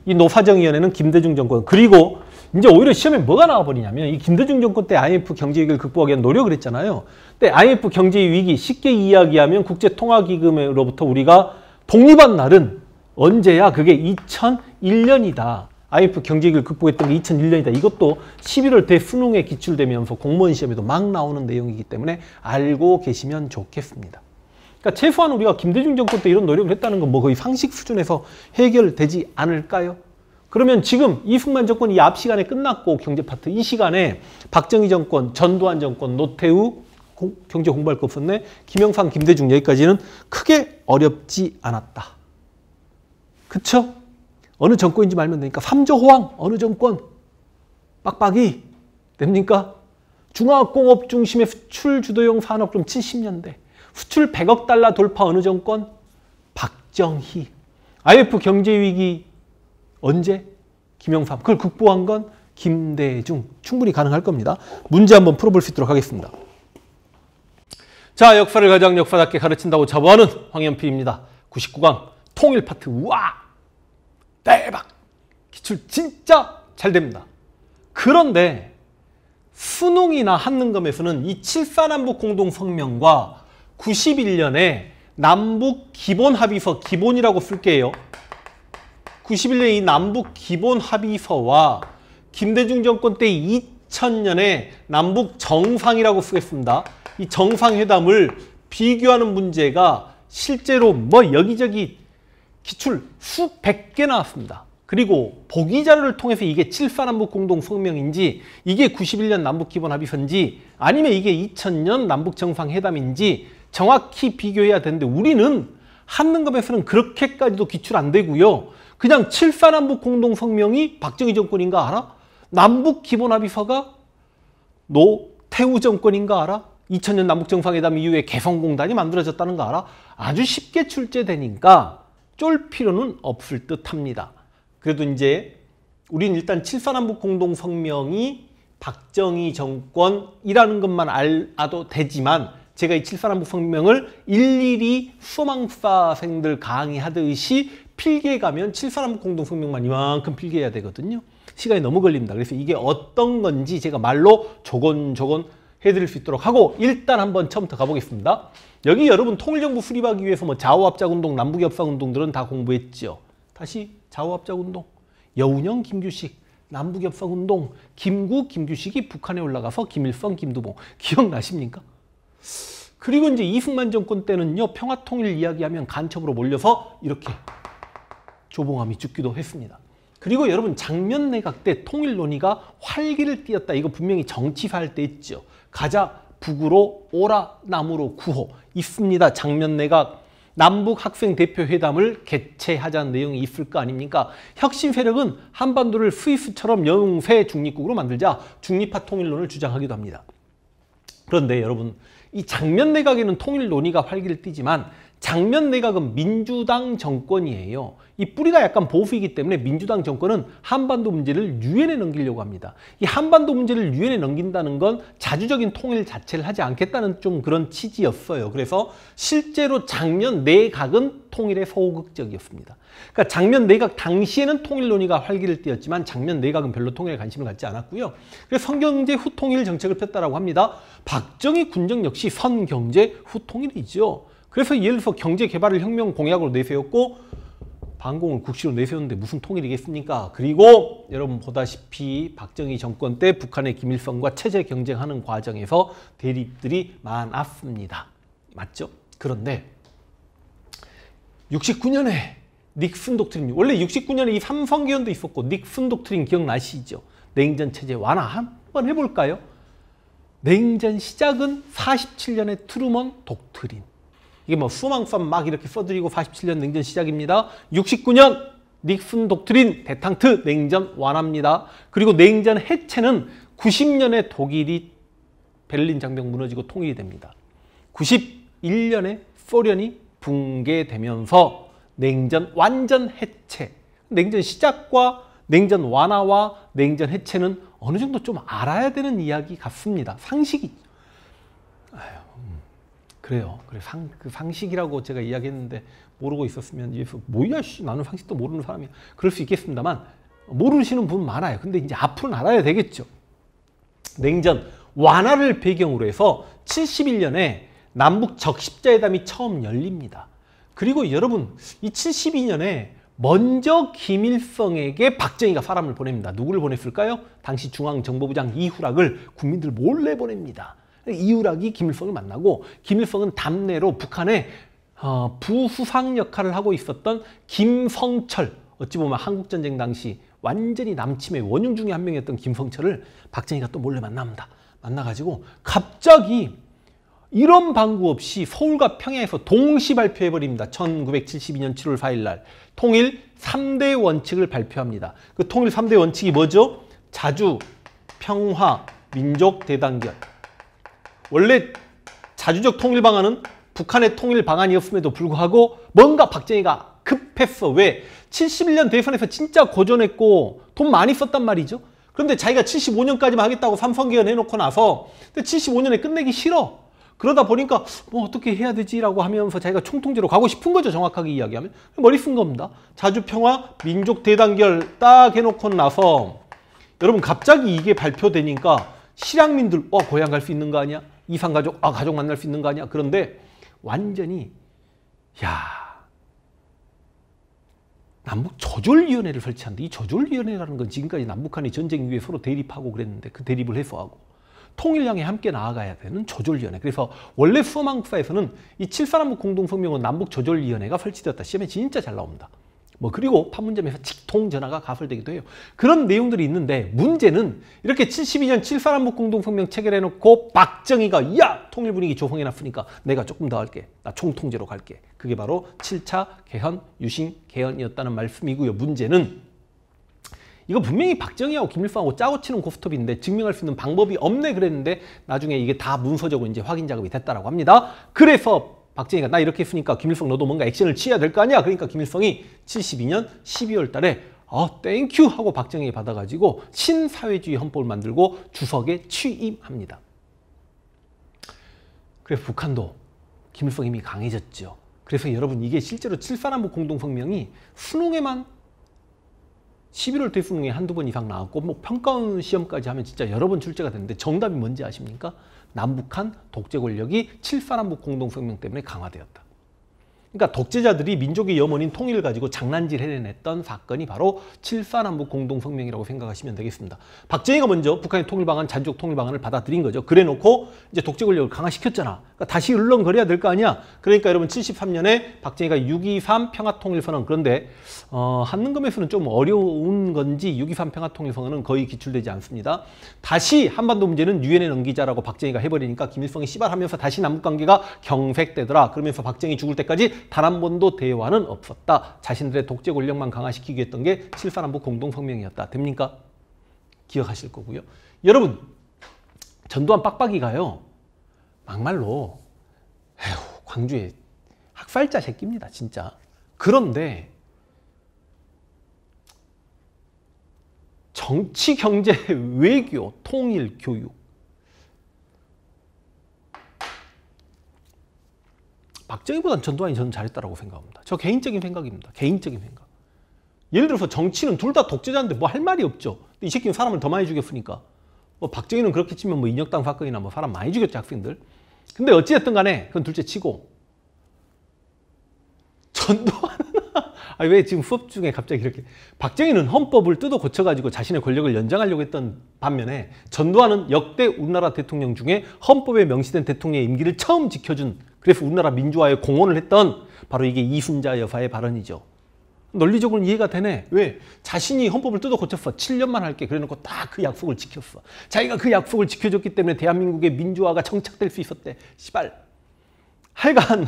이 노사정위원회는 김대중 정권, 그리고 이제 오히려 시험에 뭐가 나와버리냐면 이 김대중 정권 때 IMF 경제위기를 극복하기 위한 노력을 했잖아요. 근데 IMF 경제위기 쉽게 이야기하면 국제통화기금으로부터 우리가 독립한 날은 언제야? 그게 2001년이다. IMF 경제위기를 극복했던 게 2001년이다. 이것도 11월 대수능에 기출되면서 공무원 시험에도 막 나오는 내용이기 때문에 알고 계시면 좋겠습니다. 그러니까 최소한 우리가 김대중 정권 때 이런 노력을 했다는 건 뭐 거의 상식 수준에서 해결되지 않을까요? 그러면 지금 이승만 정권 이 앞 시간에 끝났고 경제 파트 이 시간에 박정희 정권, 전두환 정권, 노태우 경제 공부할 거 없었네. 김영삼, 김대중 여기까지는 크게 어렵지 않았다. 그쵸? 어느 정권인지 말면 되니까. 삼조호황 어느 정권? 빡빡이 됩니까? 중화학공업 중심의 수출 주도형 산업 좀 70년대. 수출 100억 달러 돌파 어느 정권? 박정희. IMF 경제위기 언제? 김영삼. 그걸 극복한 건 김대중. 충분히 가능할 겁니다. 문제 한번 풀어볼 수 있도록 하겠습니다. 자, 역사를 가장 역사답게 가르친다고 자부하는 황현필입니다. 99강 통일 파트. 우와! 대박! 기출 진짜 잘 됩니다. 그런데 수능이나 한능검에서는 이 7.4남북 공동성명과 91년에 남북 기본합의서, 기본이라고 쓸게요. 91년에 이 남북 기본합의서와 김대중 정권 때 2000년에 남북 정상이라고 쓰겠습니다. 이 정상회담을 비교하는 문제가 실제로 뭐 여기저기 기출 수백 개 나왔습니다. 그리고 보기 자료를 통해서 이게 7.4남북 공동성명인지, 이게 91년 남북기본합의서인지, 아니면 이게 2000년 남북정상회담인지 정확히 비교해야 되는데, 우리는 한능검에서는 그렇게까지도 기출 안 되고요. 그냥 7.4남북 공동성명이 박정희 정권인가 알아? 남북기본합의서가 노태우 정권인가 알아? 2000년 남북정상회담 이후에 개성공단이 만들어졌다는 거 알아? 아주 쉽게 출제되니까 쫄 필요는 없을 듯 합니다. 그래도 이제 우리는 일단 7.4남북 공동성명이 박정희 정권이라는 것만 알아도 되지만, 제가 이 7.4남북 성명을 일일이 수험학사생들 강의하듯이 필기해 가면 7.4남북 공동성명만 이만큼 필기해야 되거든요. 시간이 너무 걸립니다. 그래서 이게 어떤 건지 제가 말로 조곤조곤 해드릴 수 있도록 하고, 일단 한번 처음부터 가보겠습니다. 여기 여러분 통일정부 수립하기 위해서 뭐 좌우합작운동, 남북협상운동들은 다 공부했죠. 다시 좌우합작운동, 여운형, 김규식, 남북협상운동, 김구, 김규식이 북한에 올라가서 김일성, 김두봉. 기억나십니까? 그리고 이제 이승만 정권 때는요, 평화통일 이야기하면 간첩으로 몰려서 이렇게 조봉암이 죽기도 했습니다. 그리고 여러분 장면 내각 때 통일 논의가 활기를 띠었다. 이거 분명히 정치사 할 때 있죠. 가자 북으로 오라 남으로 구호 있습니다. 장면 내각 남북 학생 대표 회담을 개최하자는 내용이 있을 거 아닙니까? 혁신 세력은 한반도를 스위스처럼 영세 중립국으로 만들자 중립화 통일론을 주장하기도 합니다. 그런데 여러분, 이 장면 내각에는 통일 논의가 활기를 띠지만 장면 내각은 민주당 정권이에요. 이 뿌리가 약간 보수이기 때문에 민주당 정권은 한반도 문제를 유엔에 넘기려고 합니다. 이 한반도 문제를 유엔에 넘긴다는 건 자주적인 통일 자체를 하지 않겠다는 좀 그런 취지였어요. 그래서 실제로 장면 내각은 통일에 소극적이었습니다. 그러니까 장면 내각 당시에는 통일 논의가 활기를 띠었지만 장면 내각은 별로 통일에 관심을 갖지 않았고요. 그래서 선경제 후통일 정책을 폈다라고 합니다. 박정희 군정 역시 선경제 후통일이죠. 그래서 예를 들어서 경제개발을 혁명 공약으로 내세웠고 반공을 국시로 내세웠는데 무슨 통일이겠습니까? 그리고 여러분 보다시피 박정희 정권 때 북한의 김일성과 체제 경쟁하는 과정에서 대립들이 많았습니다. 맞죠? 그런데 69년에 닉슨 독트린, 원래 69년에 이 삼성개헌도 있었고 닉슨 독트린 기억나시죠? 냉전 체제 완화 한번 해볼까요? 냉전 시작은 47년에 트루먼 독트린. 이게 뭐 수망선 막 이렇게 써드리고 47년 냉전 시작입니다. 69년 닉슨 독트린 데탕트 냉전 완화입니다. 그리고 냉전 해체는 90년에 독일이 베를린 장벽 무너지고 통일이 됩니다. 91년에 소련이 붕괴되면서 냉전 완전 해체. 냉전 시작과 냉전 완화와 냉전 해체는 어느 정도 좀 알아야 되는 이야기 같습니다. 상식이죠. 그래요. 그래 그 상식이라고 제가 이야기했는데 모르고 있었으면 뭐야 씨 나는 상식도 모르는 사람이야. 그럴 수 있겠습니다만 모르시는 분 많아요. 근데 이제 앞으로는 알아야 되겠죠. 냉전 완화를 배경으로 해서 71년에 남북 적십자회담이 처음 열립니다. 그리고 여러분 이 72년에 먼저 김일성에게 박정희가 사람을 보냅니다. 누구를 보냈을까요? 당시 중앙정보부장 이후락을 국민들 몰래 보냅니다. 이후락이 김일성을 만나고 김일성은 답례로 북한의 부수상 역할을 하고 있었던 김성철, 어찌 보면 한국전쟁 당시 완전히 남침의 원흉 중에 한 명이었던 김성철을 박정희가 또 몰래 만납니다. 만나가지고 갑자기 이런 방구 없이 서울과 평양에서 동시 발표해버립니다. 1972년 7월 4일 날 통일 3대 원칙을 발표합니다. 그 통일 3대 원칙이 뭐죠? 자주, 평화, 민족 대단결. 원래 자주적 통일 방안은 북한의 통일 방안이었음에도 불구하고 뭔가 박정희가 급했어. 왜? 71년 대선에서 진짜 고전했고 돈 많이 썼단 말이죠. 그런데 자기가 75년까지만 하겠다고 삼성개헌 해놓고 나서 근데 75년에 끝내기 싫어. 그러다 보니까 뭐 어떻게 해야 되지라고 하면서 자기가 총통제로 가고 싶은 거죠. 정확하게 이야기하면. 머리 쓴 겁니다. 자주평화, 민족 대단결 딱 해놓고 나서 여러분 갑자기 이게 발표되니까 실향민들 고향 갈 수 있는 거 아니야? 이산가족, 가족 만날 수 있는 거 아니야? 그런데 완전히 남북 조절위원회를 설치한다. 이 조절위원회라는 건 지금까지 남북한이 전쟁 이후에 서로 대립하고 그랬는데 그 대립을 해소하고 통일 향해 함께 나아가야 되는 조절위원회. 그래서 원래 수험한국사에서는 이 7.4남북 공동성명은 남북 조절위원회가 설치되었다. 시험에 진짜 잘 나옵니다. 그리고 판문점에서 직통전화가 가설되기도 해요. 그런 내용들이 있는데 문제는 이렇게 72년 7.4남북 공동성명 체결해놓고 박정희가 통일 분위기 조성해놨으니까 내가 조금 더 할게. 나 총통제로 갈게. 그게 바로 7차 개헌, 유신 개헌이었다는 말씀이고요. 문제는 이거 분명히 박정희하고 김일성하고 짜고 치는 고스톱인데 증명할 수 있는 방법이 없네 그랬는데 나중에 이게 다 문서적으로 이제 확인 작업이 됐다라고 합니다. 그래서 박정희가 나 이렇게 했으니까 김일성 너도 뭔가 액션을 취해야 될 거 아니야? 그러니까 김일성이 72년 12월 달에 땡큐 하고 박정희 받아가지고 신사회주의 헌법을 만들고 주석에 취임합니다. 그래서 북한도 김일성 힘이 강해졌죠. 그래서 여러분 이게 실제로 7.4남북 공동성명이 수능에만 11월 대수능에 한두 번 이상 나왔고 평가원 시험까지 하면 진짜 여러 번 출제가 됐는데 정답이 뭔지 아십니까? 남북한 독재 권력이 7.4남북 공동성명 때문에 강화되었다. 그러니까 독재자들이 민족의 염원인 통일을 가지고 장난질 해냈던 사건이 바로 7.4남북 공동성명이라고 생각하시면 되겠습니다. 박정희가 먼저 북한의 통일방안, 자주적 통일방안을 받아들인 거죠. 그래놓고 이제 독재 권력을 강화시켰잖아. 그러니까 다시 울렁거려야 될 거 아니야. 그러니까 여러분 73년에 박정희가 6.23 평화통일선언, 그런데 한능검에서는 좀 어려운 건지 6.23 평화통일선언은 거의 기출되지 않습니다. 다시 한반도 문제는 유엔에 넘기자라고 박정희가 해버리니까 김일성이 씨발하면서 다시 남북관계가 경색되더라. 그러면서 박정희 죽을 때까지 단 한 번도 대화는 없었다. 자신들의 독재 권력만 강화시키기 했던 게 7.4남북 공동성명이었다. 됩니까? 기억하실 거고요. 여러분, 전두환 빡빡이가요. 막말로 광주에 학살자 새끼입니다, 진짜. 그런데 정치, 경제, 외교, 통일, 교육. 박정희보다는 전두환이 저는 잘했다고 생각합니다. 저 개인적인 생각입니다. 개인적인 생각. 예를 들어서 정치는 둘 다 독재자인데 뭐 할 말이 없죠. 이 새끼는 사람을 더 많이 죽였으니까. 뭐 박정희는 그렇게 치면 뭐 인혁당 사건이나 뭐 사람 많이 죽였죠, 학생들. 근데 어찌됐든 간에 그건 둘째 치고 전두환은 아니 왜 지금 수업 중에 갑자기 이렇게 박정희는 헌법을 뜯어 고쳐가지고 자신의 권력을 연장하려고 했던 반면에 전두환은 역대 우리나라 대통령 중에 헌법에 명시된 대통령의 임기를 처음 지켜준, 그래서 우리나라 민주화에 공헌을 했던 바로 이게 이순자 여사의 발언이죠. 논리적으로 이해가 되네. 왜? 자신이 헌법을 뜯어 고쳤어. 7년만 할게. 그래놓고 딱 그 약속을 지켰어. 자기가 그 약속을 지켜줬기 때문에 대한민국의 민주화가 정착될 수 있었대. 시발. 하여간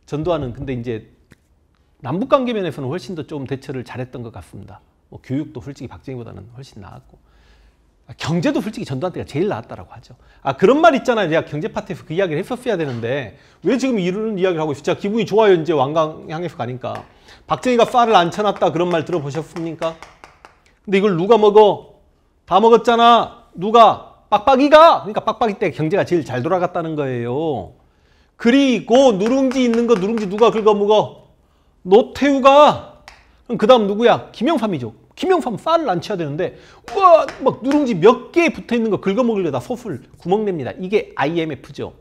전두환은 근데 이제 남북관계 면에서는 훨씬 더 좀 대처를 잘했던 것 같습니다. 뭐 교육도 솔직히 박정희보다는 훨씬 나았고, 경제도 솔직히 전두환 때가 제일 나았다라고 하죠. 그런 말 있잖아요. 내가 경제 파트에서 그 이야기를 했었어야 되는데 왜 지금 이런 이야기를 하고 있어? 진짜 기분이 좋아요. 이제 완강 향해서 가니까. 박정희가 쌀을 안 쳐놨다 그런 말 들어보셨습니까? 근데 이걸 누가 먹어? 다 먹었잖아. 누가? 빡빡이가? 그러니까 빡빡이 때 경제가 제일 잘 돌아갔다는 거예요. 그리고 누룽지 있는 거 누룽지 누가 긁어먹어? 노태우가. 그럼 그 다음 누구야? 김영삼이죠. 김영삼 쌀을 안 쳐야 되는데 우와 막 누룽지 몇 개 붙어있는 거 긁어먹으려다 소술 구멍 냅니다. 이게 IMF죠.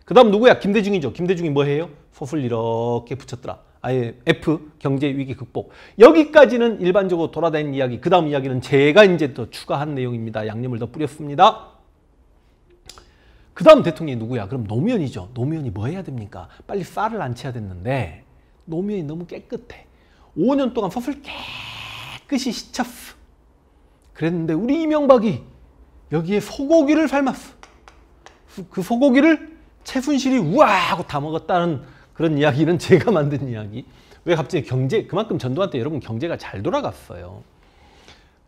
그 다음 누구야? 김대중이죠. 김대중이 뭐 해요? 소술 이렇게 붙였더라. IMF 경제위기 극복. 여기까지는 일반적으로 돌아다니는 이야기. 그 다음 이야기는 제가 이제 더 추가한 내용입니다. 양념을 더 뿌렸습니다. 그 다음 대통령이 누구야? 그럼 노무현이죠. 노무현이 뭐 해야 됩니까? 빨리 쌀을 안 쳐야 됐는데 노무현이 너무 깨끗해. 5년 동안 소술 깨끗이 씻었어. 그랬는데 우리 이명박이 여기에 소고기를 삶았어. 그 소고기를 최순실이 우와 하고 다 먹었다는 그런 이야기는 제가 만든 이야기. 왜 갑자기 경제, 그만큼 전두환 때 여러분 경제가 잘 돌아갔어요.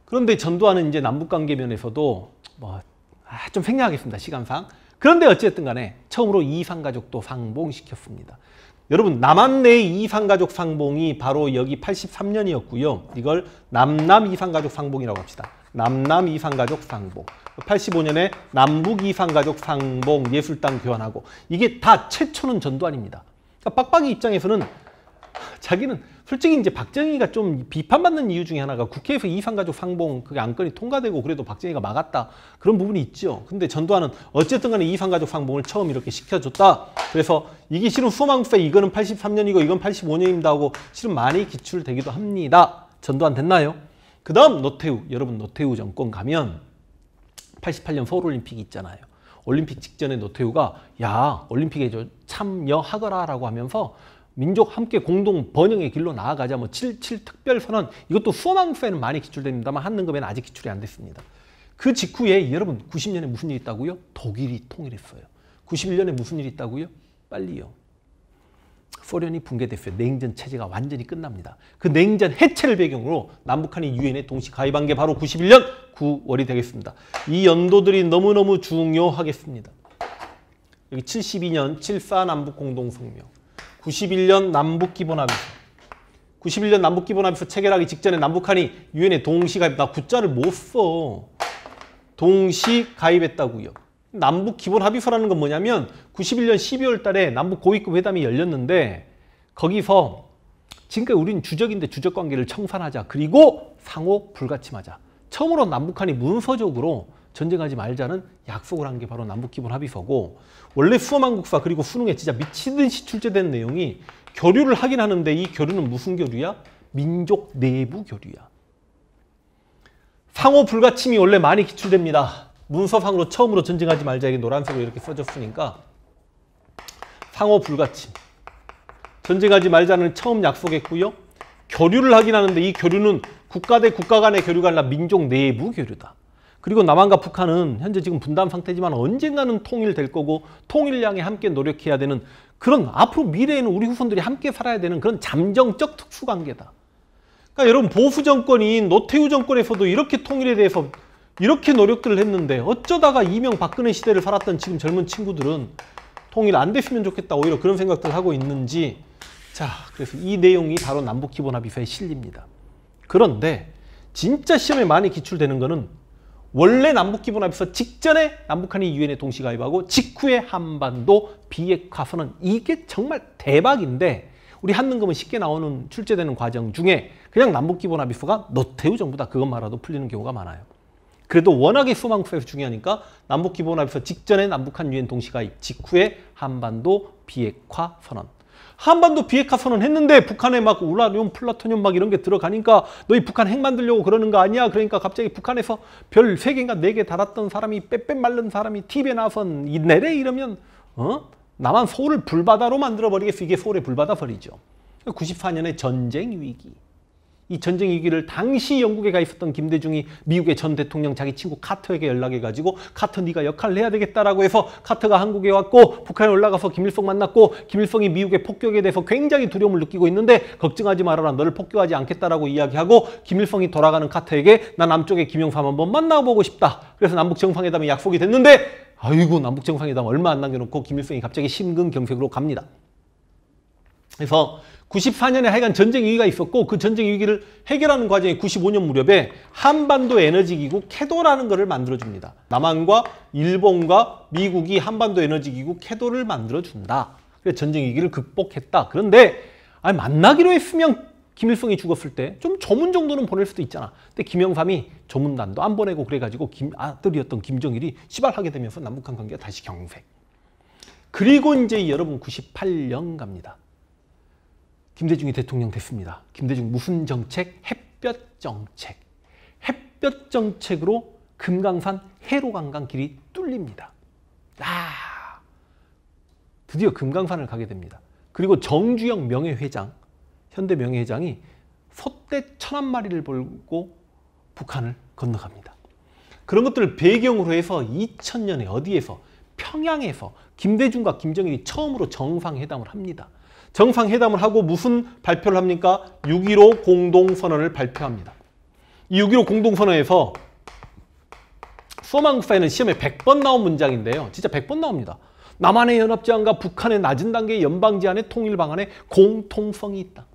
그런데 전두환은 이제 남북관계 면에서도 좀 생략하겠습니다. 시간상. 그런데 어쨌든 간에 처음으로 이산가족도 상봉시켰습니다. 여러분 남한 내의 이산가족 상봉이 바로 여기 83년이었고요. 이걸 남남 이산가족 상봉이라고 합시다. 남남 이산가족 상봉. 85년에 남북 이산가족 상봉 예술당 교환하고 이게 다 최초는 전두환입니다. 그러니까 빡빡이 입장에서는 자기는 솔직히 이제 박정희가 좀 비판받는 이유 중에 하나가 국회에서 이산가족 상봉 그게 안건이 통과되고 그래도 박정희가 막았다 그런 부분이 있죠. 근데 전두환은 어쨌든 간에 이산가족 상봉을 처음 이렇게 시켜줬다. 그래서 이게 실은 수험한국사 이거는 83년이고 이건 85년입니다 하고 실은 많이 기출되기도 합니다. 전두환 됐나요? 그 다음 노태우. 여러분 노태우 정권 가면 88년 서울올림픽이 있잖아요. 올림픽 직전에 노태우가 야 올림픽에 참여하거라 라고 하면서 민족 함께 공동 번영의 길로 나아가자. 뭐 7.7 특별선언 이것도 수험한국사에는 많이 기출됩니다만 한능급에는 아직 기출이 안 됐습니다. 그 직후에 여러분 90년에 무슨 일이 있다고요? 독일이 통일했어요. 91년에 무슨 일이 있다고요? 빨리요. 소련이 붕괴됐어요. 냉전 체제가 완전히 끝납니다. 그 냉전 해체를 배경으로 남북한이 유엔에 동시 가입한 게 바로 91년 9월이 되겠습니다. 이 연도들이 너무너무 중요하겠습니다. 여기 72년 7.4 남북공동성명, 91년 남북기본합의서, 91년 남북기본합의서 체결하기 직전에 남북한이 유엔에 동시 가입, 나 구자를 못 써. 동시 가입했다고요. 남북기본합의서라는 건 뭐냐면 91년 12월 달에 남북 고위급 회담이 열렸는데 거기서 지금까지 우리는 주적인데 주적 관계를 청산하자. 그리고 상호 불가침하자. 처음으로 남북한이 문서적으로 전쟁하지 말자는 약속을 한 게 바로 남북기본합의서고 원래 수험한국사 그리고 수능에 진짜 미치듯이 출제된 내용이 교류를 하긴 하는데 이 교류는 무슨 교류야? 민족 내부 교류야. 상호 불가침이 원래 많이 기출됩니다. 문서상으로 처음으로 전쟁하지 말자 이게 노란색으로 이렇게 써졌으니까 상호 불가침. 전쟁하지 말자는 처음 약속했고요. 교류를 하긴 하는데 이 교류는 국가 대 국가 간의 교류가 아니라 민족 내부 교류다. 그리고 남한과 북한은 현재 지금 분단 상태지만 언젠가는 통일될 거고 통일을 향해 함께 노력해야 되는 그런 앞으로 미래에는 우리 후손들이 함께 살아야 되는 그런 잠정적 특수관계다. 그러니까 여러분 보수 정권인 노태우 정권에서도 이렇게 통일에 대해서 이렇게 노력들을 했는데 어쩌다가 이명박근혜 시대를 살았던 지금 젊은 친구들은 통일 안 됐으면 좋겠다. 오히려 그런 생각들 하고 있는지. 자, 그래서 이 내용이 바로 남북기본합의서에 실립니다. 그런데 진짜 시험에 많이 기출되는 거는 원래 남북기본합의서 직전에 남북한이 유엔에 동시 가입하고 직후에 한반도 비핵화 선언. 이게 정말 대박인데 우리 한능검은 쉽게 나오는 출제되는 과정 중에 그냥 남북기본합의서가 노태우 정부다 그것만으로도 풀리는 경우가 많아요. 그래도 워낙에 수망국사에서 중요하니까 남북기본합의서 직전에 남북한 유엔 동시 가입, 직후에 한반도 비핵화 선언. 한반도 비핵화 선언 했는데 북한에 막 우라늄, 플루토늄 막 이런 게 들어가니까 너희 북한 핵 만들려고 그러는 거 아니야? 그러니까 갑자기 북한에서 별 3개인가 4개 달았던 사람이 빼빼 마른 사람이 TV에 나와서 내래 이러면 나만 서울을 불바다로 만들어버리겠어. 이게 서울의 불바다 벌이죠. 94년에 전쟁 위기. 이 전쟁 위기를 당시 영국에 가 있었던 김대중이 미국의 전 대통령 자기 친구 카터에게 연락해가지고 카터 네가 역할을 해야 되겠다라고 해서 카터가 한국에 왔고 북한에 올라가서 김일성 만났고 김일성이 미국의 폭격에 대해서 굉장히 두려움을 느끼고 있는데 걱정하지 말아라 너를 폭격하지 않겠다라고 이야기하고 김일성이 돌아가는 카터에게 나 남쪽의 김영삼 한번 만나보고 싶다. 그래서 남북정상회담이 약속이 됐는데 아이고 남북정상회담 얼마 안 남겨놓고 김일성이 갑자기 심근경색으로 갑니다. 그래서 94년에 하여간 전쟁 위기가 있었고 그 전쟁 위기를 해결하는 과정에 95년 무렵에 한반도 에너지기구 캐도라는 것을 만들어줍니다. 남한과 일본과 미국이 한반도 에너지기구 캐도를 만들어준다. 그래서 전쟁 위기를 극복했다. 그런데 만나기로 했으면 김일성이 죽었을 때 좀 조문 정도는 보낼 수도 있잖아. 근데 김영삼이 조문단도 안 보내고 그래가지고 아들이었던 김정일이 시발하게 되면서 남북한 관계가 다시 경색. 그리고 이제 여러분 98년 갑니다. 김대중이 대통령 됐습니다. 김대중 무슨 정책? 햇볕 정책. 햇볕 정책으로 금강산 해로관광 길이 뚫립니다. 드디어 금강산을 가게 됩니다. 그리고 정주영 명예회장, 현대 명예회장이 소떼 1000마리를 몰고 북한을 건너갑니다. 그런 것들을 배경으로 해서 2000년에 어디에서? 평양에서 김대중과 김정일이 처음으로 정상회담을 합니다. 정상회담을 하고 무슨 발표를 합니까? 6.15 공동선언을 발표합니다. 이 6.15 공동선언에서 수험한국사에는 시험에 100번 나온 문장인데요. 진짜 100번 나옵니다. 남한의 연합제한과 북한의 낮은 단계의 연방제한의 통일 방안에 공통성이 있다.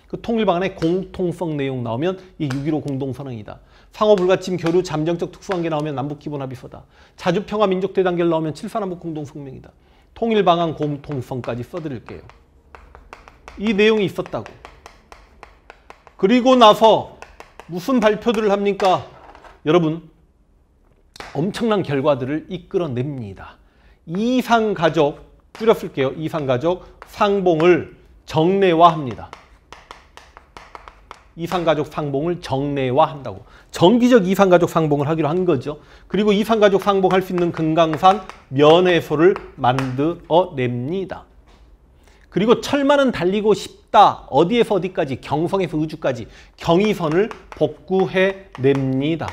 그 통일 방안에 공통성 내용 나오면 이 6.15 공동선언이다. 상호불가침 교류 잠정적 특수관계 나오면 남북기본합의서다. 자주평화민족대단결 나오면 7.4남북 공동성명이다. 통일 방안 공통성까지 써드릴게요. 이 내용이 있었다고. 그리고 나서 무슨 발표들을 합니까? 여러분 엄청난 결과들을 이끌어냅니다. 이산가족, 줄였을게요. 이산가족 상봉을 정례화합니다. 이산가족 상봉을 정례화한다고. 정기적 이산가족 상봉을 하기로 한 거죠. 그리고 이산가족 상봉할 수 있는 금강산 면회소를 만들어냅니다. 그리고 철만은 달리고 싶다. 어디에서 어디까지? 경성에서 의주까지 경의선을 복구해냅니다.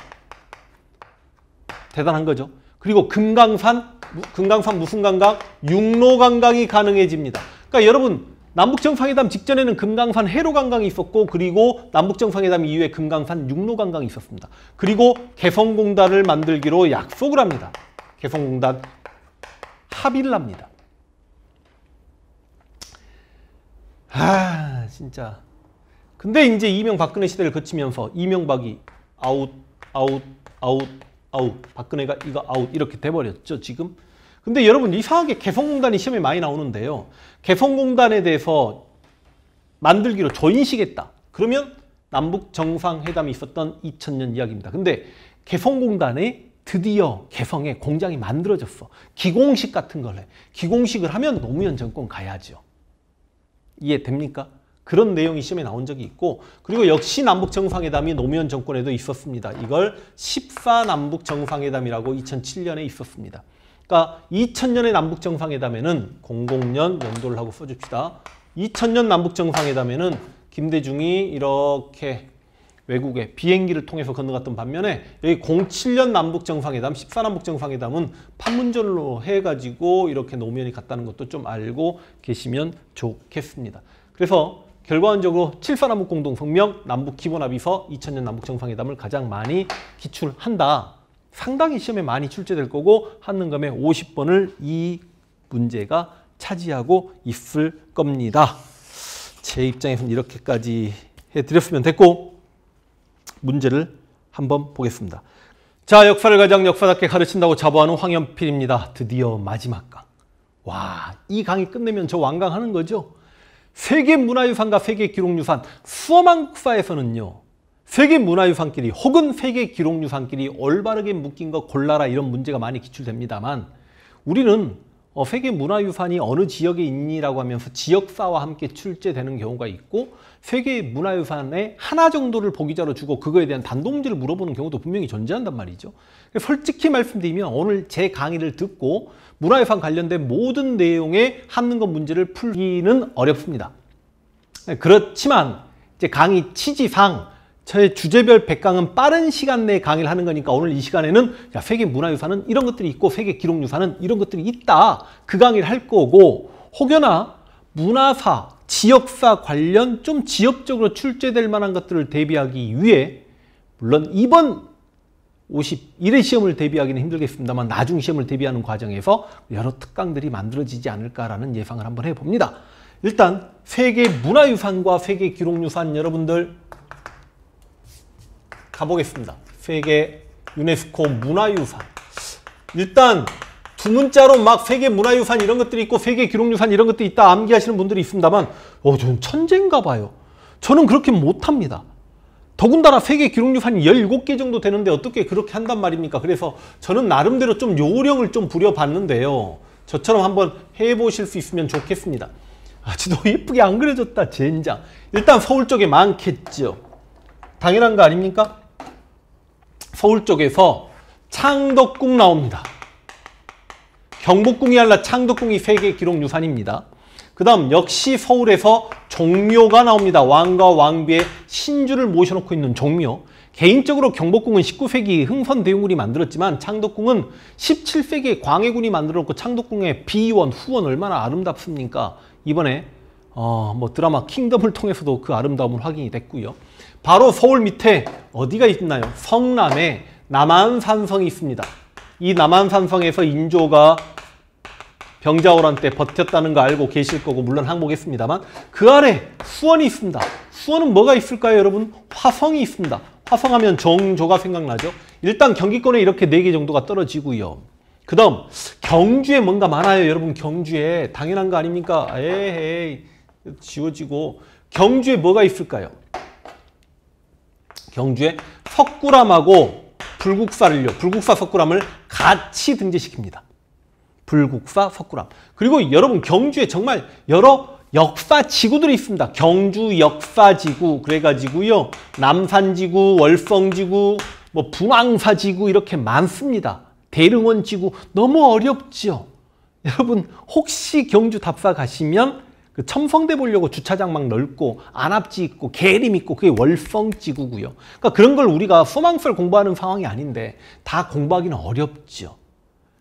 대단한 거죠. 그리고 금강산 무슨 관광? 육로관광이 가능해집니다. 그러니까 여러분 남북정상회담 직전에는 금강산 해로관광이 있었고 그리고 남북정상회담 이후에 금강산 육로관광이 있었습니다. 그리고 개성공단을 만들기로 약속을 합니다. 개성공단 합의를 합니다. 진짜. 근데 이제 이명박근혜 시대를 거치면서 이명박이 아웃, 박근혜가 이거 아웃 이렇게 돼버렸죠, 지금. 근데 여러분 이상하게 개성공단이 시험에 많이 나오는데요. 개성공단에 대해서 만들기로 조인식했다. 그러면 남북정상회담이 있었던 2000년 이야기입니다. 근데 개성공단에 드디어 개성에 공장이 만들어졌어. 기공식 같은 걸 해. 기공식을 하면 노무현 정권 가야죠. 이해됩니까? 그런 내용이 시험에 나온 적이 있고 그리고 역시 남북정상회담이 노무현 정권에도 있었습니다. 이걸 14남북정상회담이라고 2007년에 있었습니다. 그러니까 2000년의 남북정상회담에는 00년 연도를 하고 써줍시다. 2000년 남북정상회담에는 김대중이 이렇게 외국에 비행기를 통해서 건너갔던 반면에 여기 07년 남북정상회담, 14남북정상회담은 판문점으로 해가지고 이렇게 노무현이 갔다는 것도 좀 알고 계시면 좋겠습니다. 그래서 결과론적으로 7.4남북 공동성명, 남북기본합의서, 2000년 남북정상회담을 가장 많이 기출한다. 상당히 시험에 많이 출제될 거고 한능검에 50번을 이 문제가 차지하고 있을 겁니다. 제 입장에서는 이렇게까지 해드렸으면 됐고, 문제를 한번 보겠습니다. 자, 역사를 가장 역사답게 가르친다고 자부하는 황연필입니다. 드디어 마지막 강. 와, 이 강의 끝내면 저 완강하는 거죠. 세계문화유산과 세계기록유산, 수험한국사에서는요, 세계문화유산끼리 혹은 세계기록유산끼리 올바르게 묶인 거 골라라 이런 문제가 많이 기출됩니다만, 우리는 세계문화유산이 어느 지역에 있니라고 하면서 지역사와 함께 출제되는 경우가 있고, 세계문화유산의 하나 정도를 보기자로 주고 그거에 대한 단독문제를 물어보는 경우도 분명히 존재한단 말이죠. 솔직히 말씀드리면 오늘 제 강의를 듣고 문화유산 관련된 모든 내용의 한능검 문제를 풀기는 어렵습니다. 그렇지만 이제 강의 취지상 저의 주제별 100강은 빠른 시간 내에 강의를 하는 거니까 오늘 이 시간에는 야, 세계문화유산은 이런 것들이 있고 세계기록유산은 이런 것들이 있다. 그 강의를 할 거고, 혹여나 문화사, 지역사 관련 좀 지역적으로 출제될 만한 것들을 대비하기 위해, 물론 이번 51회 시험을 대비하기는 힘들겠습니다만 나중 시험을 대비하는 과정에서 여러 특강들이 만들어지지 않을까라는 예상을 한번 해봅니다. 일단 세계문화유산과 세계기록유산 여러분들 가보겠습니다. 세계 유네스코 문화유산. 일단 두 문자로 막 세계문화유산 이런 것들이 있고 세계기록유산 이런 것들이 있다 암기하시는 분들이 있습니다만 저는 천재인가 봐요. 저는 그렇게 못합니다. 더군다나 세계기록유산이 17개 정도 되는데 어떻게 그렇게 한단 말입니까? 그래서 저는 나름대로 좀 요령을 좀 부려봤는데요. 저처럼 한번 해보실 수 있으면 좋겠습니다. 지도 예쁘게 안 그려졌다 젠장. 일단 서울 쪽에 많겠죠. 당연한 거 아닙니까? 서울 쪽에서 창덕궁 나옵니다. 경복궁이 아니라 창덕궁이 세계기록유산입니다. 그 다음 역시 서울에서 종묘가 나옵니다. 왕과 왕비의 신주를 모셔놓고 있는 종묘. 개인적으로 경복궁은 19세기 흥선대원군이 만들었지만 창덕궁은 17세기에 광해군이 만들었고, 창덕궁의 비원, 후원 얼마나 아름답습니까? 이번에 드라마 킹덤을 통해서도 그 아름다움은 확인이 됐고요. 바로 서울 밑에 어디가 있나요? 성남에 남한산성이 있습니다. 이 남한산성에서 인조가 병자호란 때 버텼다는 거 알고 계실 거고 물론 항복했습니다만, 그 아래 수원이 있습니다. 수원은 뭐가 있을까요, 여러분? 화성이 있습니다. 화성하면 정조가 생각나죠. 일단 경기권에 이렇게 4개 정도가 떨어지고요. 그 다음 경주에 뭔가 많아요, 여러분. 경주에 당연한 거 아닙니까? 에이 지워지고. 경주에 뭐가 있을까요? 경주에 석굴암하고 불국사를요. 불국사 석굴암을 같이 등재시킵니다. 불국사 석굴암. 그리고 여러분 경주에 정말 여러 역사지구들이 있습니다. 경주 역사지구 그래가지고요. 남산지구, 월성지구, 분황사지구 이렇게 많습니다. 대릉원지구. 너무 어렵죠? 여러분 혹시 경주 답사 가시면 그 첨성대 보려고 주차장 막 넓고 안압지 있고 계림 있고 그게 월성지구고요. 그러니까 그런 걸 우리가 수망설 공부하는 상황이 아닌데 다 공부하기는 어렵죠.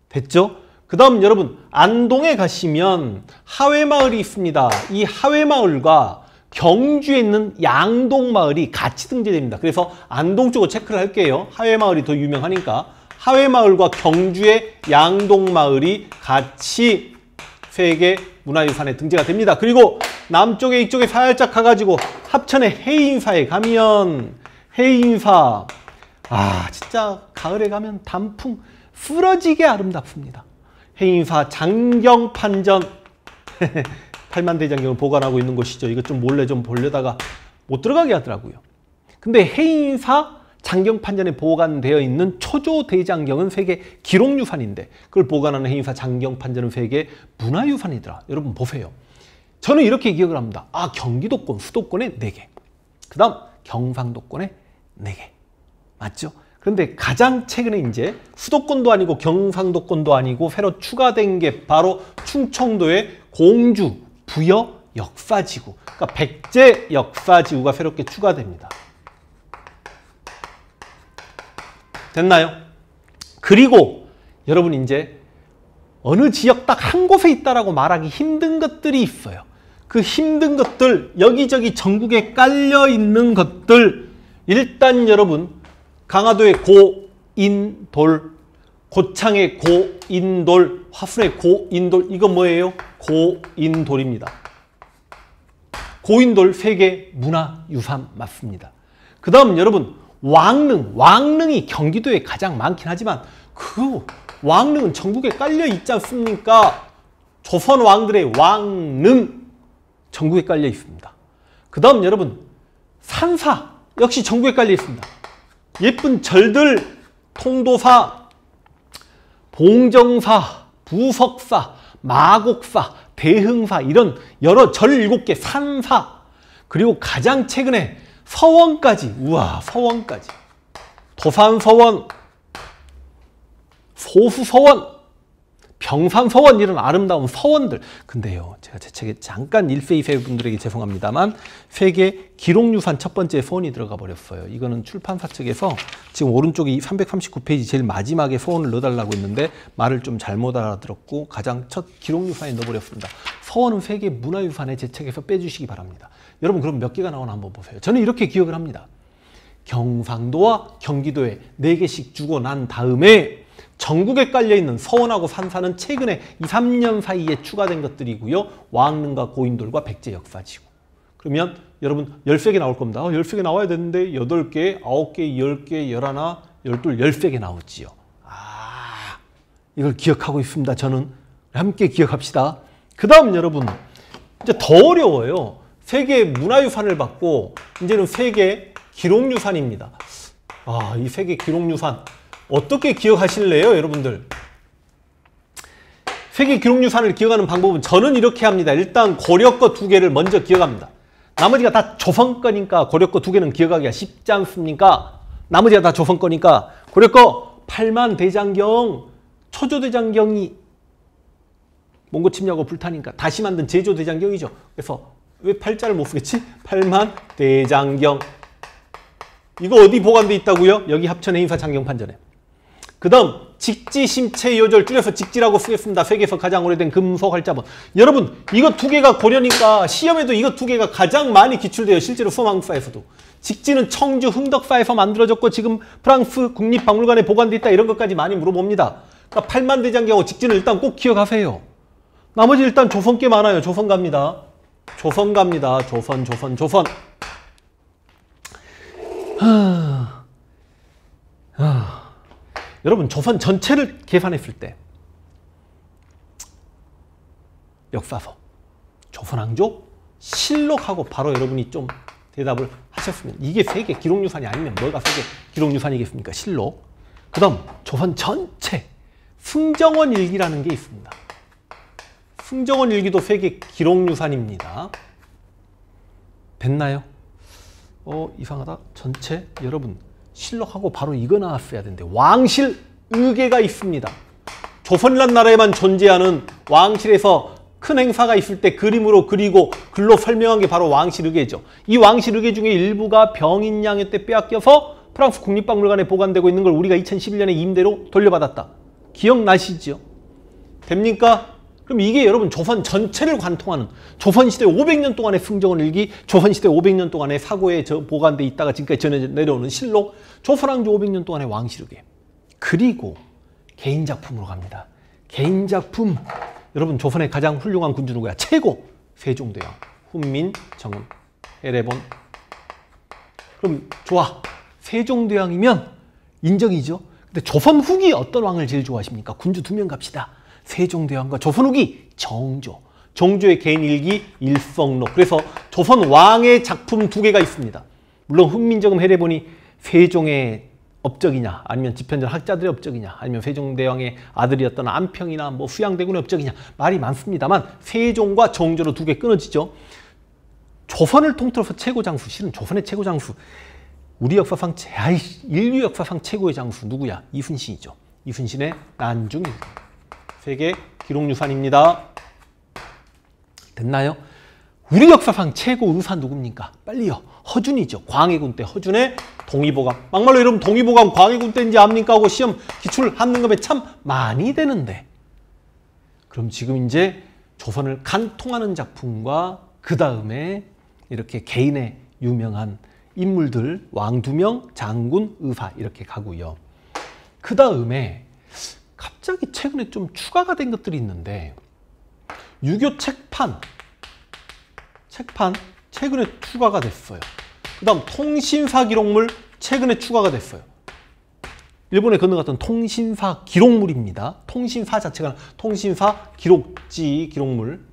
됐죠? 그 다음 여러분 안동에 가시면 하회마을이 있습니다. 이 하회마을과 경주에 있는 양동마을이 같이 등재됩니다. 그래서 안동 쪽으로 체크를 할게요. 하회마을이 더 유명하니까. 하회마을과 경주의 양동마을이 같이 세계 문화유산에 등재가 됩니다. 그리고 남쪽에 이쪽에 살짝 가가지고 합천의 해인사에 가면 해인사 진짜 가을에 가면 단풍 쓰러지게 아름답습니다. 해인사 장경판전 팔만대장경을 보관하고 있는 곳이죠. 이거 좀 몰래 좀 보려다가 못 들어가게 하더라고요. 근데 해인사 장경판전에 보관되어 있는 초조대장경은 세계 기록유산인데 그걸 보관하는 해인사 장경판전은 세계 문화유산이더라. 여러분 보세요. 저는 이렇게 기억을 합니다. 경기도권, 수도권에 4개. 그 다음 경상도권에 4개. 맞죠? 그런데 가장 최근에 이제 수도권도 아니고 경상도권도 아니고 새로 추가된 게 바로 충청도의 공주 부여 역사지구. 그러니까 백제 역사지구가 새롭게 추가됩니다. 됐나요? 그리고 여러분 이제 어느 지역 딱 한 곳에 있다라고 말하기 힘든 것들이 있어요. 그 힘든 것들 여기저기 전국에 깔려 있는 것들 일단 여러분 강화도의 고인돌, 고창의 고인돌, 화순의 고인돌, 이건 뭐예요? 고인돌입니다. 고인돌 세계 문화유산 맞습니다. 그 다음 여러분 왕릉이 경기도에 가장 많긴 하지만 그 왕릉은 전국에 깔려 있지 않습니까? 조선 왕들의 왕릉 전국에 깔려 있습니다. 그 다음 여러분 산사 역시 전국에 깔려 있습니다. 예쁜 절들 통도사, 봉정사, 부석사, 마곡사, 대흥사 이런 여러 절 7개 산사 그리고 가장 최근에 서원까지 우와 서원까지 도산서원, 소수서원, 병산서원 이런 아름다운 서원들 근데요 제가 제 책에 잠깐 1세 2세 분들에게 죄송합니다만 세계 기록유산 첫 번째 서원이 들어가 버렸어요. 이거는 출판사 측에서 지금 오른쪽에 339페이지 제일 마지막에 서원을 넣어달라고 했는데 말을 좀 잘못 알아들었고 가장 첫 기록유산에 넣어버렸습니다. 서원은 세계 문화유산에 제 책에서 빼주시기 바랍니다. 여러분 그럼 몇 개가 나오나 한번 보세요. 저는 이렇게 기억을 합니다. 경상도와 경기도에 4개씩 주고 난 다음에 전국에 깔려있는 서원하고 산사는 최근에 2, 3년 사이에 추가된 것들이고요. 왕릉과 고인돌과 백제 역사지구. 그러면 여러분 13개 나올 겁니다. 13개 나와야 되는데 8개, 9개, 10개, 11, 12, 13개 나오지요. 이걸 기억하고 있습니다. 저는 함께 기억합시다. 그 다음 여러분 이제 더 어려워요. 세계 문화유산을 받고 이제는 세계 기록유산입니다. 이 세계 기록유산 어떻게 기억하실래요, 여러분들? 세계 기록유산을 기억하는 방법은 저는 이렇게 합니다. 일단 고려 거 2개를 먼저 기억합니다. 나머지가 다 조선 거니까 고려 거 2개는 기억하기가 쉽지 않습니까? 나머지가 다 조선 거니까 고려 거 8만 대장경, 초조대장경이 몽고 침략하고 불타니까 다시 만든 제조대장경이죠. 그래서 왜 8자를 못 쓰겠지? 8만 대장경. 이거 어디 보관돼 있다고요? 여기 합천의 인사 장경판전에. 그 다음 직지심체요절 줄여서 직지라고 쓰겠습니다. 세계에서 가장 오래된 금속활자본. 여러분 이거 2개가 고려니까 시험에도 이거 2개가 가장 많이 기출돼요. 실제로 수험 한국사에서도. 직지는 청주 흥덕사에서 만들어졌고 지금 프랑스 국립박물관에 보관돼 있다 이런 것까지 많이 물어봅니다. 그러니까 8만 대장경하고 직지는 일단 꼭 기억하세요. 나머지 일단 조선 꽤 많아요. 조선 갑니다. 조선 갑니다. 조선. 여러분 조선 전체를 계산했을 때 역사서, 조선왕조, 실록하고 바로 여러분이 좀 대답을 하셨으면 이게 세계 기록유산이 아니면 뭐가 세계 기록유산이겠습니까? 실록. 그 다음 조선 전체 승정원 일기라는 게 있습니다. 승정원 일기도 세계 기록유산입니다. 됐나요? 이상하다. 전체 여러분 실록하고 바로 이거 나왔어야 되는데 왕실의궤가 있습니다. 조선이란 나라에만 존재하는 왕실에서 큰 행사가 있을 때 그림으로 그리고 글로 설명한 게 바로 왕실의궤죠. 이 왕실의궤 중에 일부가 병인양요 때 빼앗겨서 프랑스 국립박물관에 보관되고 있는 걸 우리가 2011년에 임대로 돌려받았다. 기억나시죠? 됩니까? 그럼 이게 여러분 조선 전체를 관통하는 조선시대 500년 동안의 승정원 일기, 조선시대 500년 동안의 사고에 보관돼 있다가 지금까지 전해 내려오는 실록, 조선왕조 500년 동안의 왕실의궤. 그리고 개인작품으로 갑니다. 개인작품. 여러분 조선의 가장 훌륭한 군주 누구야? 최고! 세종대왕, 훈민, 정음, 해례본. 그럼 좋아. 세종대왕이면 인정이죠. 근데 조선 후기 어떤 왕을 제일 좋아하십니까? 군주 2명 갑시다. 세종대왕과 조선 후기 정조. 정조의 개인일기 일성록. 그래서 조선 왕의 작품 2개가 있습니다. 물론 훈민정음 해례본이 세종의 업적이냐 아니면 집현전 학자들의 업적이냐 아니면 세종대왕의 아들이었던 안평이나 뭐 수양대군의 업적이냐 말이 많습니다만 세종과 정조로 2개 끊어지죠. 조선을 통틀어서 최고 장수, 실은 조선의 최고 장수 우리 역사상 인류 역사상 최고의 장수 누구야? 이순신이죠. 이순신의 난중일. 세계 기록유산입니다. 됐나요? 우리 역사상 최고 의사 누굽니까? 빨리요. 허준이죠. 광해군 때 허준의 동의보감. 막말로 여러분 동의보감 광해군 때인지 압니까? 하고 시험 기출하는 것에 참 많이 되는데. 그럼 지금 이제 조선을 간통하는 작품과 그 다음에 이렇게 개인의 유명한 인물들 왕 2명, 장군, 의사 이렇게 가고요. 그 다음에 갑자기 최근에 좀 추가가 된 것들이 있는데 유교 책판 최근에 추가가 됐어요. 그 다음 통신사 기록물 최근에 추가가 됐어요. 일본에 건너갔던 통신사 기록물입니다. 통신사 자체가 통신사 기록지 기록물.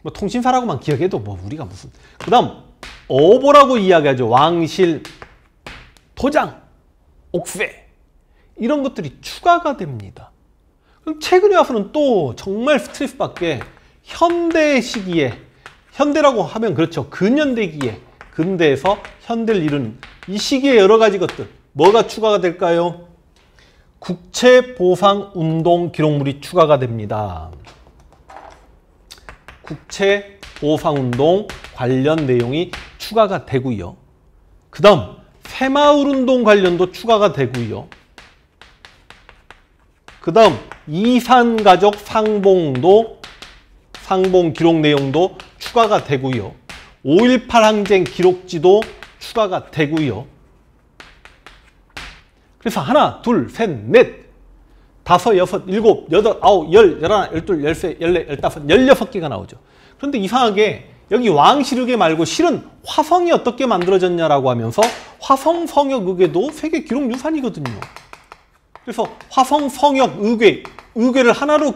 뭐 통신사라고만 기억해도 뭐 우리가 무슨. 그 다음 어보라고 이야기하죠. 왕실, 도장, 옥새 이런 것들이 추가가 됩니다. 그럼 최근에 와서는 또 정말 스트레스 받게 현대 시기에, 현대라고 하면 그렇죠. 근현대기에, 근대에서 현대를 이루는 이 시기에 여러 가지 것들 뭐가 추가가 될까요? 국채보상운동 기록물이 추가가 됩니다. 국채보상운동 관련 내용이 추가가 되고요. 그 다음 새마을운동 관련도 추가가 되고요. 그 다음 이산가족 상봉도 상봉 기록 내용도 추가가 되고요. 5.18 항쟁 기록지도 추가가 되고요. 그래서 하나, 둘, 셋, 넷, 다섯, 여섯, 일곱, 여덟, 아홉, 열, 열하나, 열둘, 열세, 열네, 열다섯, 16개가 나오죠. 그런데 이상하게 여기 왕실의궤 말고 실은 화성이 어떻게 만들어졌냐라고 하면서 화성 성역 의궤도 세계 기록 유산이거든요. 그래서 화성 성역 의궤를 하나로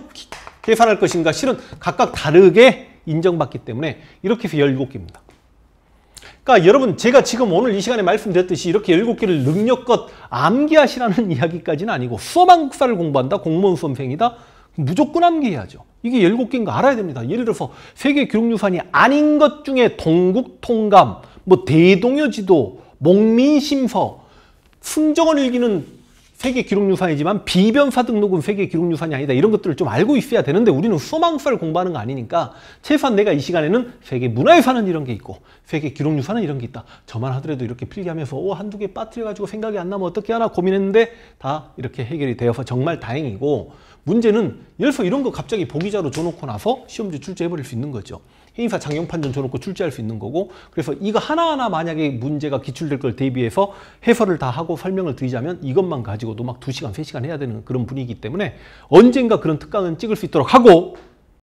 계산할 것인가 실은 각각 다르게 인정받기 때문에 이렇게 해서 17개입니다. 그러니까 여러분 제가 지금 오늘 이 시간에 말씀드렸듯이 이렇게 17개를 능력껏 암기하시라는 이야기까지는 아니고 수험 한국사를 공부한다, 공무원 수험생이다, 무조건 암기해야죠. 이게 17개인 거 알아야 됩니다. 예를 들어서 세계 기록유산이 아닌 것 중에 동국통감, 뭐 대동여지도, 목민심서, 승정원 일기는 세계 기록유산이지만 비변사 등록은 세계 기록유산이 아니다. 이런 것들을 좀 알고 있어야 되는데 우리는 수험 한국사를 공부하는 거 아니니까 최소한 내가 이 시간에는 세계 문화유산은 이런 게 있고 세계 기록유산은 이런 게 있다. 저만 하더라도 이렇게 필기하면서 한두 개 빠뜨려가지고 생각이 안 나면 어떻게 하나 고민했는데 다 이렇게 해결이 되어서 정말 다행이고 문제는 예를 들어서 이런 거 갑자기 보기자로 줘놓고 나서 시험지 출제해버릴 수 있는 거죠. 행위사 장용판정 줘놓고 출제할 수 있는 거고 그래서 이거 하나하나 만약에 문제가 기출될 걸 대비해서 해설을 다 하고 설명을 드리자면 이것만 가지고도 막 2시간, 3시간 해야 되는 그런 분위기이기 때문에 언젠가 그런 특강은 찍을 수 있도록 하고